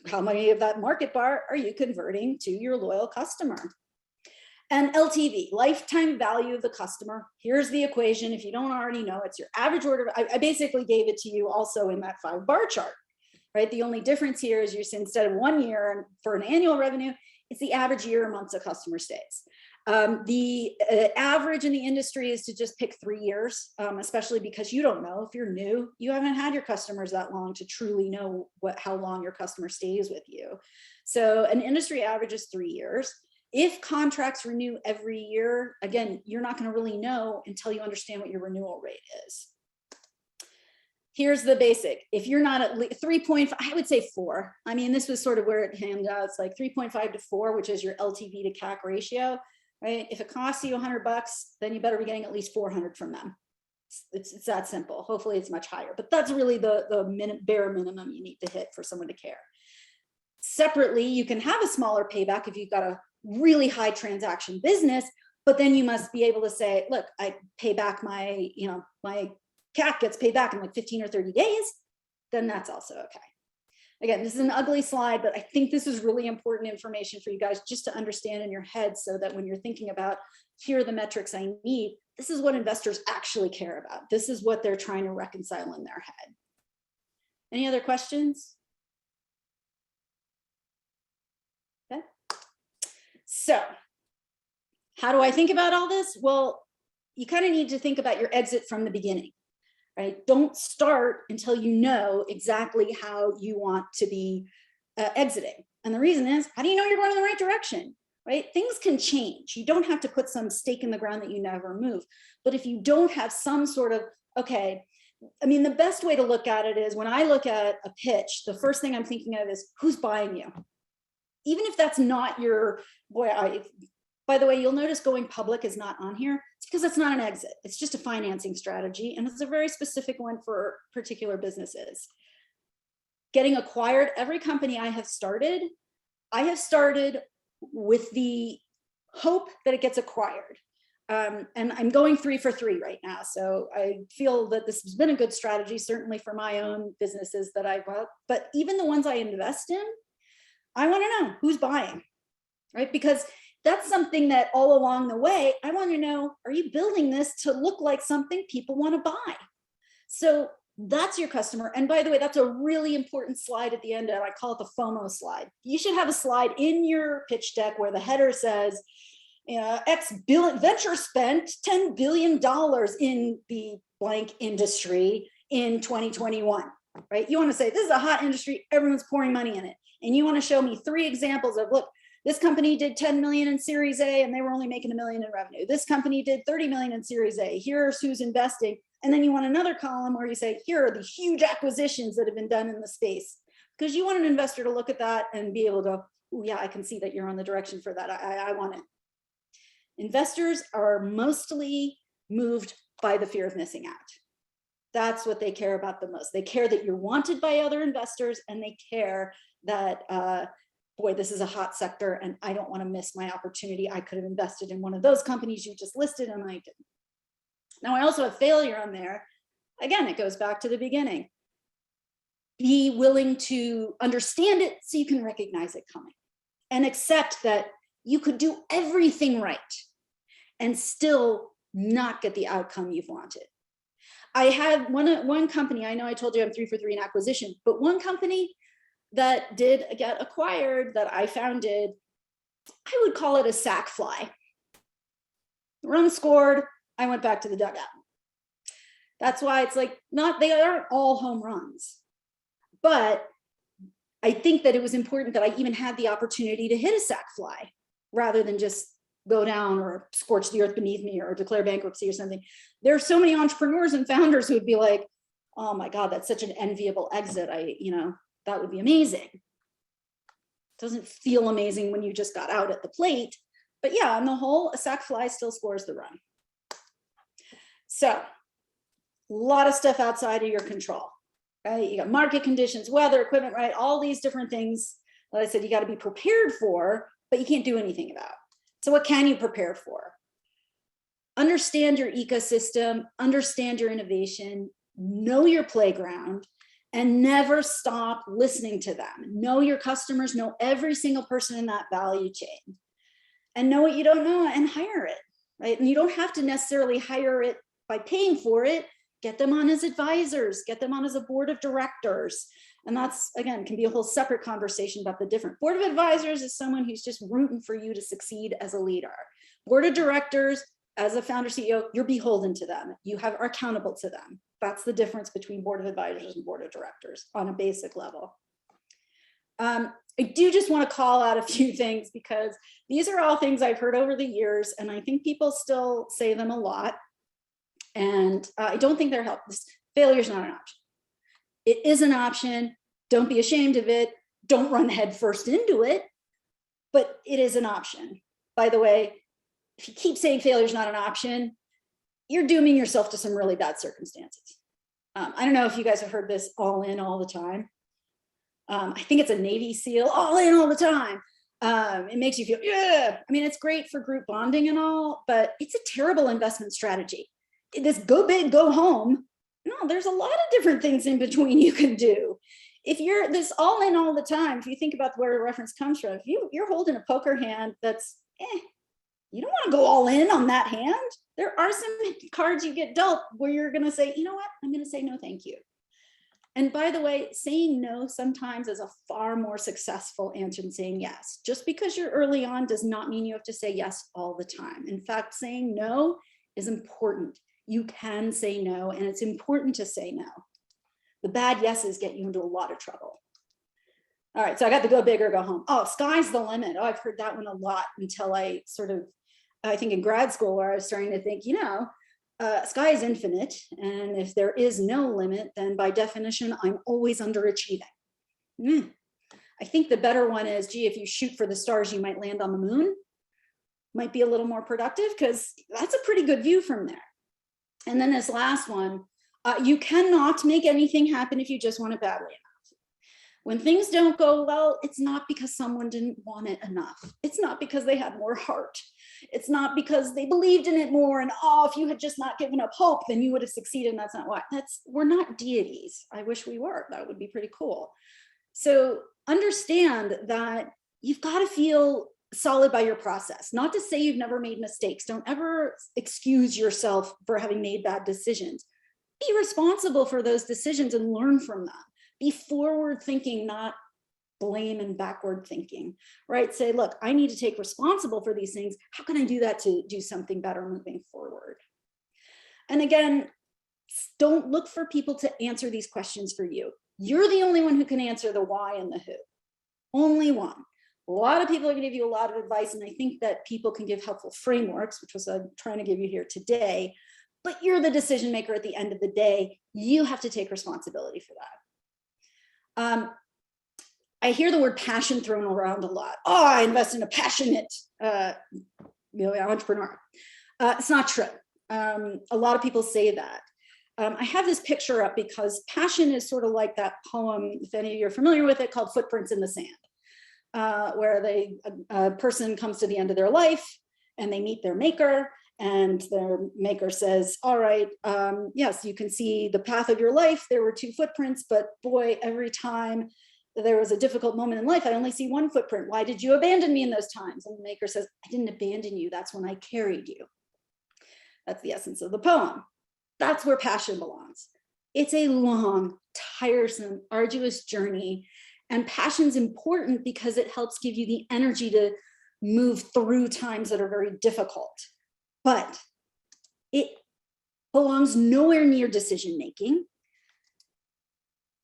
Speaker 4: how many of that market bar are you converting to your loyal customer? And LTV, lifetime value of the customer. Here's the equation. If you don't already know, it's your average order. I basically gave it to you also in that 5-bar chart, right? The only difference here is instead of 1 year for an annual revenue, it's the average year months of customer stays. The average in the industry is to just pick 3 years, especially because you don't know. If you're new, you haven't had your customers that long to truly know how long your customer stays with you. So an industry average is 3 years. If contracts renew every year, again, you're not going to really know until you understand what your renewal rate is. Here's the basic. If you're not at 3.5, I would say 4. I mean, this was sort of where it handed out. It's like 3.5 to 4, which is your LTV to CAC ratio, right? If it costs you $100, then you better be getting at least 400 from them. It's that simple. Hopefully it's much higher, but that's really the bare minimum you need to hit for someone to care. Separately, you can have a smaller payback if you've got a really high transaction business, but then you must be able to say, look, I pay back my CAC gets paid back in like 15 or 30 days, then that's also okay. Again, this is an ugly slide, but I think this is really important information for you guys just to understand in your head so that when you're thinking about, here are the metrics I need, this is what investors actually care about. This is what they're trying to reconcile in their head. Any other questions? Okay. So how do I think about all this? Well, you kind of need to think about your exit from the beginning, right? Don't start until you know exactly how you want to be exiting. And the reason is, how do you know you're going in the right direction, right? Things can change. You don't have to put some stake in the ground that you never move. But if you don't have some sort of, okay, I mean, the best way to look at it is when I look at a pitch, the first thing I'm thinking of is who's buying you? Even if that's not your, by the way, you'll notice going public is not on here. It's because it's not an exit. It's just a financing strategy. And it's a very specific one for particular businesses. Getting acquired, every company I have started with the hope that it gets acquired. And I'm going 3 for 3 right now. So I feel that this has been a good strategy, certainly for my own businesses that I bought, but even the ones I invest in, I want to know who's buying, right? Because that's something that all along the way, I want to know, are you building this to look like something people want to buy? So that's your customer. And by the way, that's a really important slide at the end. I call it the FOMO slide. You should have a slide in your pitch deck where the header says, venture spent $10 billion in the blank industry in 2021, right? You want to say, this is a hot industry, everyone's pouring money in it. And you want to show me 3 examples of, look, this company did 10 million in Series A and they were only making $1 million in revenue. This company did 30 million in Series A. Here's who's investing. And then you want another column where you say, here are the huge acquisitions that have been done in the space. Because you want an investor to look at that and be able to go, oh yeah, I can see that you're on the direction for that. I want it. Investors are mostly moved by the fear of missing out. That's what they care about the most. They care that you're wanted by other investors, and they care that, boy, this is a hot sector and I don't want to miss my opportunity. I could have invested in one of those companies you just listed and I didn't. Now I also have failure on there. Again, it goes back to the beginning. Be willing to understand it so you can recognize it coming and accept that you could do everything right and still not get the outcome you've wanted. I had one company, I know I told you I'm 3 for 3 in acquisition, but one company that did get acquired that I founded, I would call it a sack fly. The run scored, I went back to the dugout. That's why it's like, they aren't all home runs, but I think that it was important that I even had the opportunity to hit a sack fly rather than just go down or scorch the earth beneath me or declare bankruptcy or something. There are so many entrepreneurs and founders who would be like, oh my God, that's such an enviable exit. That would be amazing. It doesn't feel amazing when you just got out at the plate, but yeah, on the whole, a sack fly still scores the run. So a lot of stuff outside of your control, right? You got market conditions, weather, equipment, right? All these different things that I said you got to be prepared for, but you can't do anything about. So what can you prepare for? Understand your ecosystem, understand your innovation, know your playground, and never stop listening to them. Know your customers, know every single person in that value chain, and know what you don't know and hire it, right? And you don't have to necessarily hire it by paying for it. Get them on as advisors, get them on as a board of directors. And that's, again, can be a whole separate conversation about the different. Board of advisors is someone who's just rooting for you to succeed as a leader. Board of directors, as a founder CEO, you're beholden to them. You are accountable to them. That's the difference between board of advisors and board of directors on a basic level. I do just want to call out a few things because these are all things I've heard over the years, and I think people still say them a lot. And I don't think they're helpful. Failure is not an option. It is an option. Don't be ashamed of it. Don't run head first into it, but it is an option. By the way, if you keep saying failure is not an option, you're dooming yourself to some really bad circumstances. I don't know if you guys have heard this all in all the time. I think it's a Navy SEAL, all in all the time. It makes you feel, yeah. I mean, it's great for group bonding and all, but it's a terrible investment strategy. This go big, go home. No, there's a lot of different things in between you can do. If you're this all in all the time, if you think about where the reference comes from, if you're holding a poker hand that's, you don't want to go all in on that hand. There are some cards you get dealt where you're going to say, you know what, I'm going to say no, thank you. And by the way, saying no sometimes is a far more successful answer than saying yes. Just because you're early on does not mean you have to say yes all the time. In fact, saying no is important. You can say no, and it's important to say no. The bad yeses get you into a lot of trouble. All right, so I got the go big or go home. Oh, sky's the limit. Oh, I've heard that one a lot until I think in grad school, where I was starting to think, sky is infinite. And if there is no limit, then by definition, I'm always underachieving. I think the better one is, gee, if you shoot for the stars, you might land on the moon. Might be a little more productive, because that's a pretty good view from there. And then this last one, you cannot make anything happen if you just want it badly enough. When things don't go well, it's not because someone didn't want it enough. It's not because they had more heart. It's not because they believed in it more and, oh, if you had just not given up hope, then you would have succeeded. And that's not why. We're not deities. I wish we were. That would be pretty cool. So understand that you've got to feel solid by your process. Not to say you've never made mistakes. Don't ever excuse yourself for having made bad decisions. Be responsible for those decisions and learn from them. Be forward thinking, not blame and backward thinking, right? Say, look, I need to take responsible for these things. How can I do that to do something better moving forward? And again, don't look for people to answer these questions for you. You're the only one who can answer the why and the who. Only one. A lot of people are going to give you a lot of advice, and I think that people can give helpful frameworks, which was I'm trying to give you here today, but you're the decision maker at the end of the day. You have to take responsibility for that. I hear the word passion thrown around a lot. Oh, I invest in a passionate entrepreneur. It's not true. A lot of people say that. I have this picture up because passion is sort of like that poem, if any of you are familiar with it, called Footprints in the Sand, where a person comes to the end of their life and they meet their maker, and their maker says, all right, yes, you can see the path of your life. There were 2 footprints, but boy, every time there was a difficult moment in life, I only see 1 footprint. Why did you abandon me in those times? And the maker says, I didn't abandon you. That's when I carried you. That's the essence of the poem. That's where passion belongs. It's a long, tiresome, arduous journey. And passion's important because it helps give you the energy to move through times that are very difficult. But it belongs nowhere near decision making.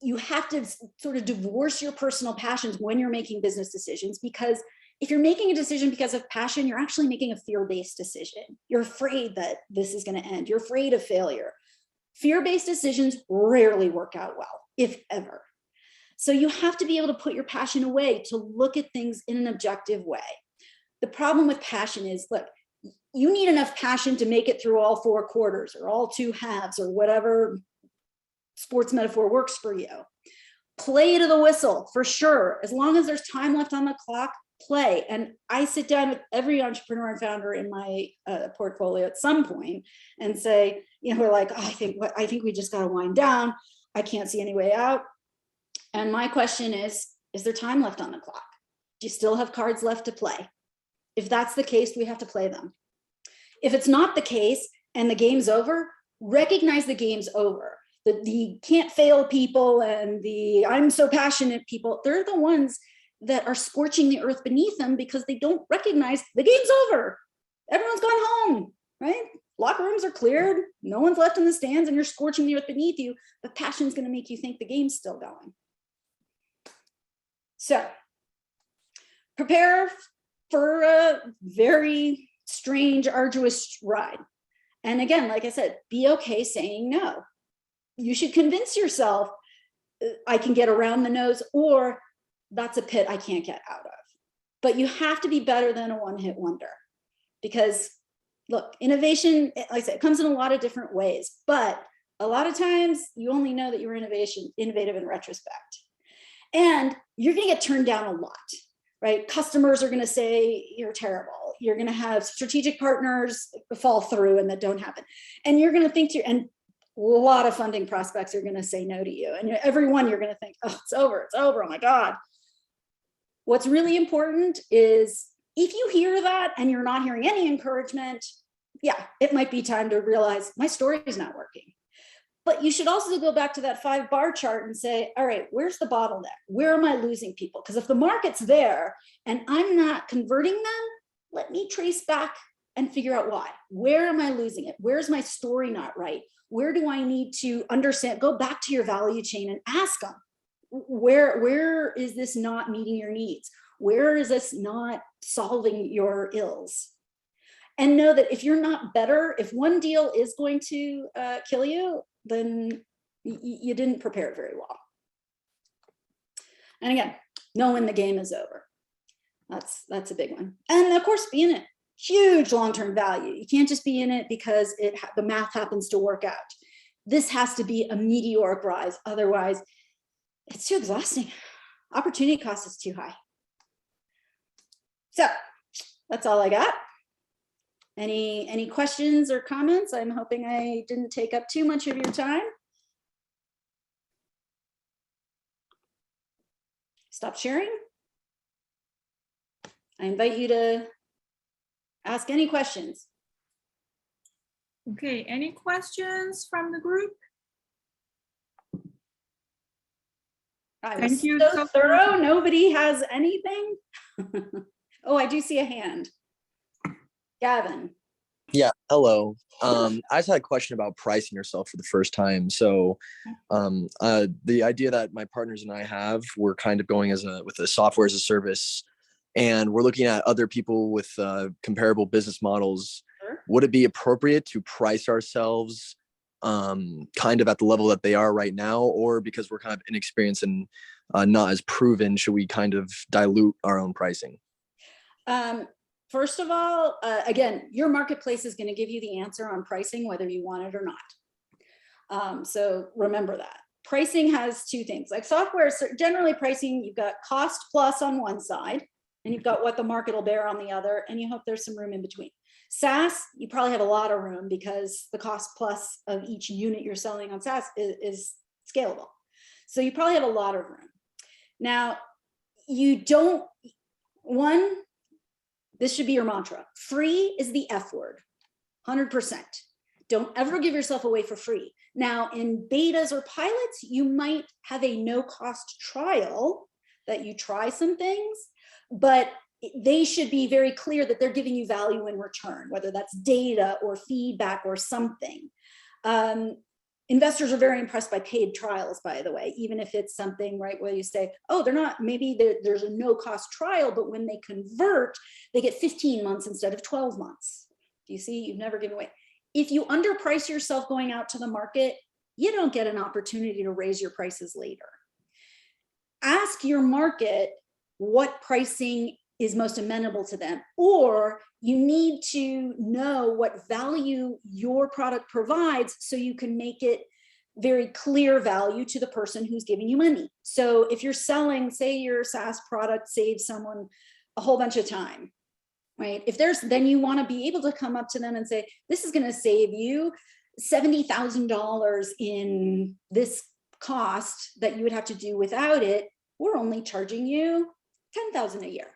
Speaker 4: You have to sort of divorce your personal passions when you're making business decisions, because if you're making a decision because of passion, you're actually making a fear-based decision. You're afraid that this is going to end. You're afraid of failure. Fear-based decisions rarely work out well, if ever. So you have to be able to put your passion away to look at things in an objective way. The problem with passion is, look, you need enough passion to make it through all 4 quarters or all 2 halves or whatever sports metaphor works for you. Play to the whistle for sure. As long as there's time left on the clock, play. And I sit down with every entrepreneur and founder in my portfolio at some point and say, we're like, oh, I think we just got to wind down. I can't see any way out. And my question is there time left on the clock? Do you still have cards left to play? If that's the case, we have to play them. If it's not the case and the game's over, recognize the game's over. The can't fail people and the I'm so passionate people, they're the ones that are scorching the earth beneath them because they don't recognize the game's over. Everyone's gone home, right? Locker rooms are cleared. No one's left in the stands and you're scorching the earth beneath you. But passion's going to make you think the game's still going. So prepare for a very strange, arduous ride. And again, like I said, be okay saying no. You should convince yourself I can get around the nose, or that's a pit I can't get out of. But you have to be better than a one-hit wonder, because look, innovation, like I said, it comes in a lot of different ways, but a lot of times you only know that you're innovative in retrospect. And you're going to get turned down a lot. Right? Customers are going to say you're terrible. You're going to have strategic partners fall through and that don't happen. And you're going to think and a lot of funding prospects are going to say no to you. And everyone, you're going to think, oh, it's over. Oh my God. What's really important is if you hear that and you're not hearing any encouragement, yeah, it might be time to realize my story is not working. But you should also go back to that 5-bar chart and say, all right, where's the bottleneck? Where am I losing people? Because if the market's there and I'm not converting them, let me trace back and figure out why. Where am I losing it? Where's my story not right? Where do I need to understand? Go back to your value chain and ask them, where is this not meeting your needs? Where is this not solving your ills? And know that if you're not better, if one deal is going to kill you, then you didn't prepare it very well. And again, know when the game is over. That's a big one. And of course, be in it. Huge long-term value. You can't just be in it because the math happens to work out. This has to be a meteoric rise. Otherwise, it's too exhausting. Opportunity cost is too high. So that's all I got. Any questions or comments? I'm hoping I didn't take up too much of your time. Stop sharing. I invite you to ask any questions.
Speaker 2: Okay, any questions from the group? Thank you.
Speaker 4: So thorough. Nobody has anything. Oh, I do see a hand. Gavin.
Speaker 5: Yeah, hello. I just had a question about pricing yourself for the first time. So the idea that my partners and I have, we're kind of going with a software as a service, and we're looking at other people with comparable business models.
Speaker 4: Sure.
Speaker 5: Would it be appropriate to price ourselves kind of at the level that they are right now, or because we're kind of inexperienced and not as proven, should we kind of dilute our own pricing?
Speaker 4: First of all, again, your marketplace is going to give you the answer on pricing, whether you want it or not. So remember that. Pricing has two things. Like software, generally pricing, you've got cost plus on one side, and you've got what the market will bear on the other, and you hope there's some room in between. SaaS, you probably have a lot of room because the cost plus of each unit you're selling on SaaS is scalable. So you probably have a lot of room. Now, this should be your mantra. Free is the F word, 100%. Don't ever give yourself away for free. Now, in betas or pilots, you might have a no-cost trial that you try some things, but they should be very clear that they're giving you value in return, whether that's data or feedback or something. Investors are very impressed by paid trials, by the way, even if it's something, right, where you say, oh, maybe there's a no-cost trial, but when they convert, they get 15 months instead of 12 months. Do you see? You've never given away. If you underprice yourself going out to the market, you don't get an opportunity to raise your prices later. Ask your market what pricing is most amenable to them, or you need to know what value your product provides so you can make it very clear value to the person who's giving you money. So if you're selling, say your SaaS product saves someone a whole bunch of time, right? Then you want to be able to come up to them and say, this is going to save you $70,000 in this cost that you would have to do without it. We're only charging you $10,000 a year.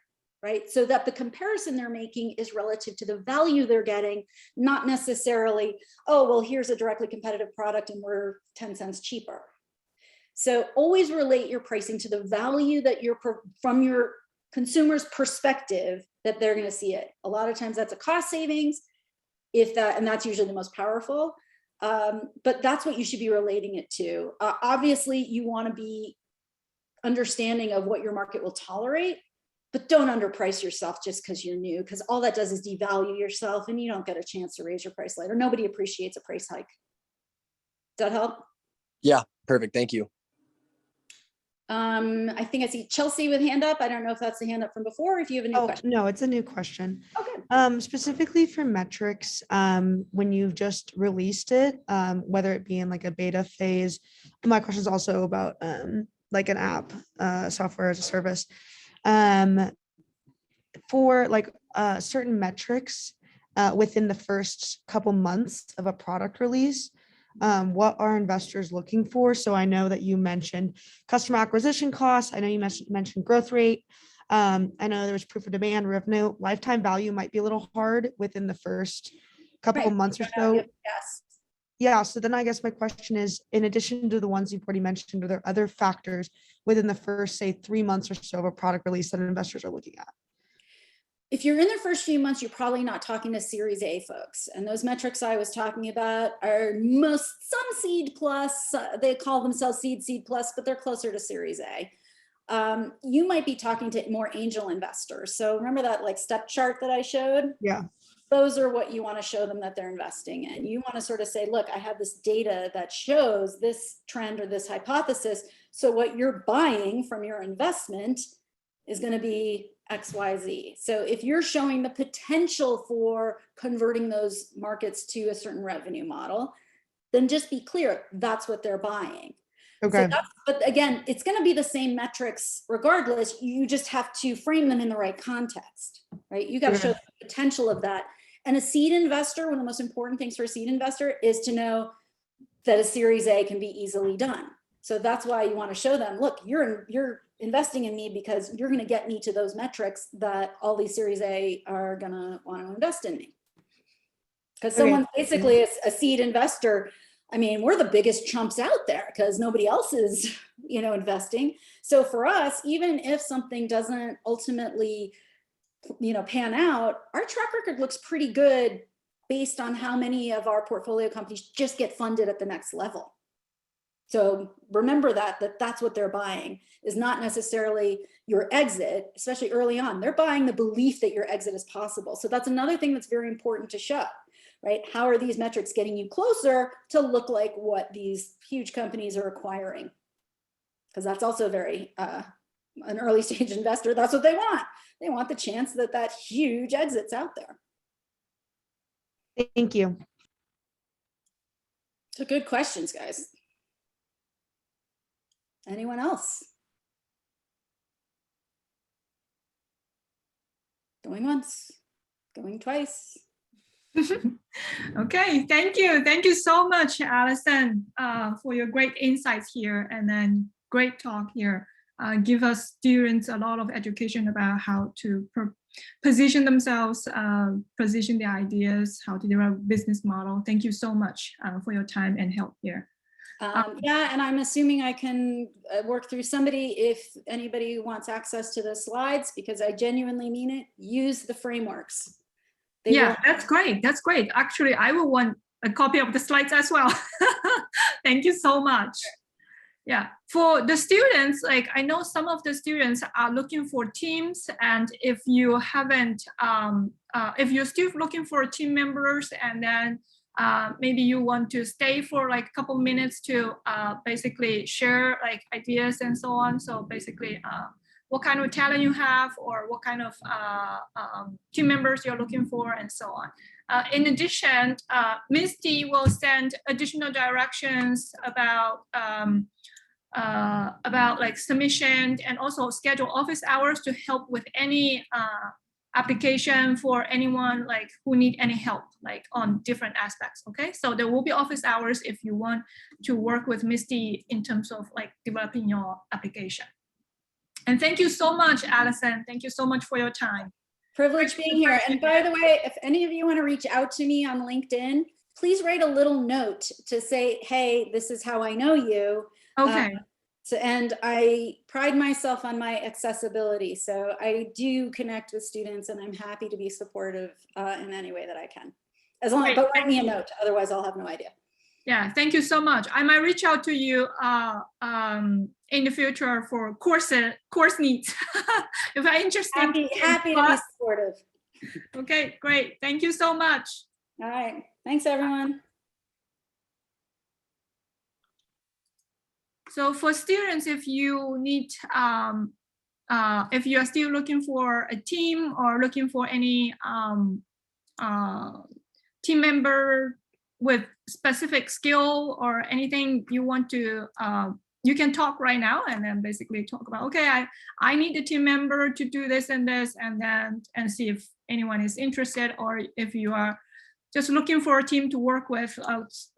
Speaker 4: Right? So that the comparison they're making is relative to the value they're getting, not necessarily, oh, well, here's a directly competitive product and we're 10 cents cheaper. So always relate your pricing to the value that from your consumer's perspective that they're going to see it. A lot of times that's a cost savings, and that's usually the most powerful. But that's what you should be relating it to. Obviously, you want to be understanding of what your market will tolerate. But don't underprice yourself just because you're new, because all that does is devalue yourself and you don't get a chance to raise your price later. Nobody appreciates a price hike. Does that help?
Speaker 5: Yeah, perfect. Thank you.
Speaker 4: I think I see Chelsea with hand up. I don't know if that's the hand up from before, or if you have a new question.
Speaker 1: No, it's a new question.
Speaker 4: Okay.
Speaker 1: Specifically for metrics, when you've just released it, whether it be in like a beta phase, my question is also about like an app, software as a service. For like certain metrics within the first couple months of a product release, what are investors looking for? So I know that you mentioned customer acquisition costs. I know you mentioned growth rate. I know there was proof of demand, revenue, lifetime value might be a little hard within the first couple of months or so.
Speaker 4: Yes.
Speaker 1: Yeah, so then I guess my question is, in addition to the ones you've already mentioned, are there other factors within the first, say, 3 months or so of a product release that investors are looking at?
Speaker 4: if you're in the first few months, you're probably not talking to Series A folks. And those metrics I was talking about are some seed plus, they call themselves seed plus, but they're closer to Series A. You might be talking to more angel investors. So remember that like step chart that I showed?
Speaker 1: Yeah.
Speaker 4: Those are what you want to show them that they're investing in. You want to sort of say, look, I have this data that shows this trend or this hypothesis. So what you're buying from your investment is going to be XYZ. So if you're showing the potential for converting those markets to a certain revenue model, then just be clear, that's what they're buying.
Speaker 1: Okay.
Speaker 4: So but again, it's going to be the same metrics regardless. You just have to frame them in the right context, right? You got to show the potential of that. And a seed investor, one of the most important things for a seed investor is to know that a Series A can be easily done. So that's why you want to show them, look, you're investing in me because you're going to get me to those metrics that all these Series A are going to want to invest in me. Because someone basically is a seed investor. I mean, we're the biggest chumps out there because nobody else is, investing. So for us, even if something doesn't ultimately, pan out, our track record looks pretty good based on how many of our portfolio companies just get funded at the next level. So remember that's what they're buying, is not necessarily your exit, especially early on. They're buying the belief that your exit is possible. So that's another thing that's very important to show, right? How are these metrics getting you closer to look like what these huge companies are acquiring? Because that's also very, an early stage investor, that's what they want. They want the chance that huge exit's out there.
Speaker 1: Thank you.
Speaker 4: So good questions, guys. Anyone else? Going once, going twice.
Speaker 2: Okay, thank you. Thank you so much, Alison, for your great insights here, and then great talk here. Give us students a lot of education about how to position themselves, position their ideas, how to develop business model. Thank you so much for your time and help here.
Speaker 4: Yeah, and I'm assuming I can work through somebody if anybody wants access to the slides, because I genuinely mean it. Use the frameworks.
Speaker 2: Yeah, that's great. That's great. Actually, I will want a copy of the slides as well. Thank you so much. Yeah, for the students, like I know some of the students are looking for teams, and if you haven't, if you're still looking for team members, and then maybe you want to stay for like a couple minutes to basically share like ideas and so on. So basically, what kind of talent you have, or what kind of team members you're looking for, and so on. In addition, Misty will send additional directions about like submission, and also schedule office hours to help with any application for anyone like who need any help like on different aspects. Okay, so there will be office hours if you want to work with Misty in terms of like developing your application. And thank you so much, Alison. Thank you so much for your time.
Speaker 4: Privilege being here. And by the way, if any of you want to reach out to me on LinkedIn, please write a little note to say, hey, this is how I know you.
Speaker 2: Okay.
Speaker 4: And I pride myself on my accessibility. So I do connect with students, and I'm happy to be supportive in any way that I can. As long as, but write me a note, otherwise I'll have no idea.
Speaker 2: Yeah, thank you so much. I might reach out to you in the future for course needs. If I'm interested.
Speaker 4: Happy to be supportive.
Speaker 2: Okay, great. Thank you so much.
Speaker 4: All right. Thanks, everyone.
Speaker 2: So for students, if you need, if you are still looking for a team or looking for any team member with specific skill or anything you want to, you can talk right now and then basically talk about, okay, I need a team member to do this and this, and then see if anyone is interested, or if you are just looking for a team to work with,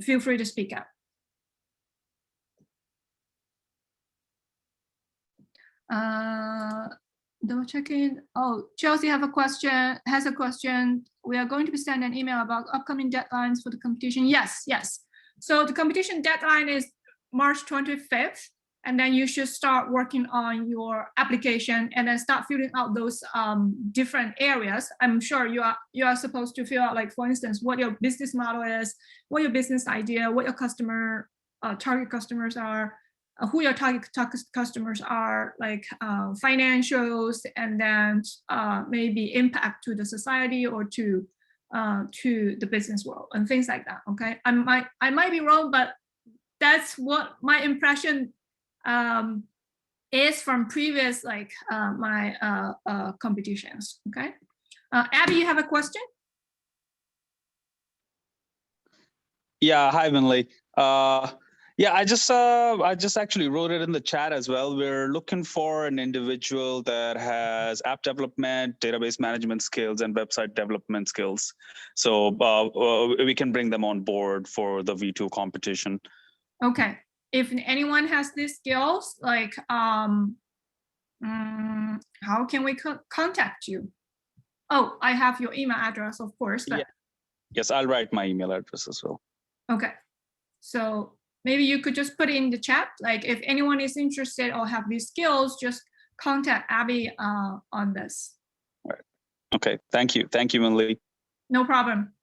Speaker 2: feel free to speak up. Double checking. Oh, Chelsea has a question. We are going to be sending an email about upcoming deadlines for the competition. Yes. So the competition deadline is March 25th, and then you should start working on your application and then start filling out those different areas. I'm sure you are supposed to fill out, like, for instance, what your business model is, what your business idea, what your customer target customers are, who your target customers are, like financials, and then maybe impact to the society or to the business world and things like that. Okay, I might be wrong, but that's what my impression is from previous, like my competitions. Okay, Abby, you have a question?
Speaker 6: Yeah, hi, Vinley. Yeah, I just actually wrote it in the chat as well. We're looking for an individual that has app development, database management skills, and website development skills. So we can bring them on board for the V2 competition.
Speaker 2: Okay. If anyone has these skills, like, how can we contact you? Oh, I have your email address, of course. But...
Speaker 6: Yeah. Yes, I'll write my email address as well.
Speaker 2: Okay. So maybe you could just put it in the chat. Like, if anyone is interested or have these skills, just contact Abby on this.
Speaker 6: All right. Okay. Thank you. Thank you, Vinley.
Speaker 2: No problem.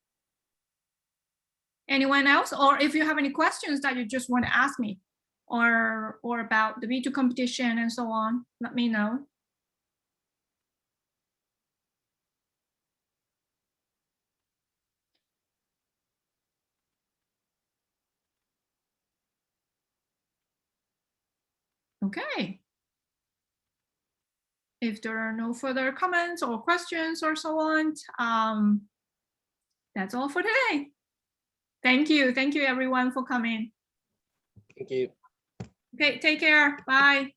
Speaker 2: Anyone else? Or if you have any questions that you just want to ask me, or about the V2 competition and so on, let me know. Okay. If there are no further comments or questions or so on, that's all for today. Thank you. Thank you, everyone, for coming.
Speaker 5: Thank you.
Speaker 2: Okay, take care. Bye.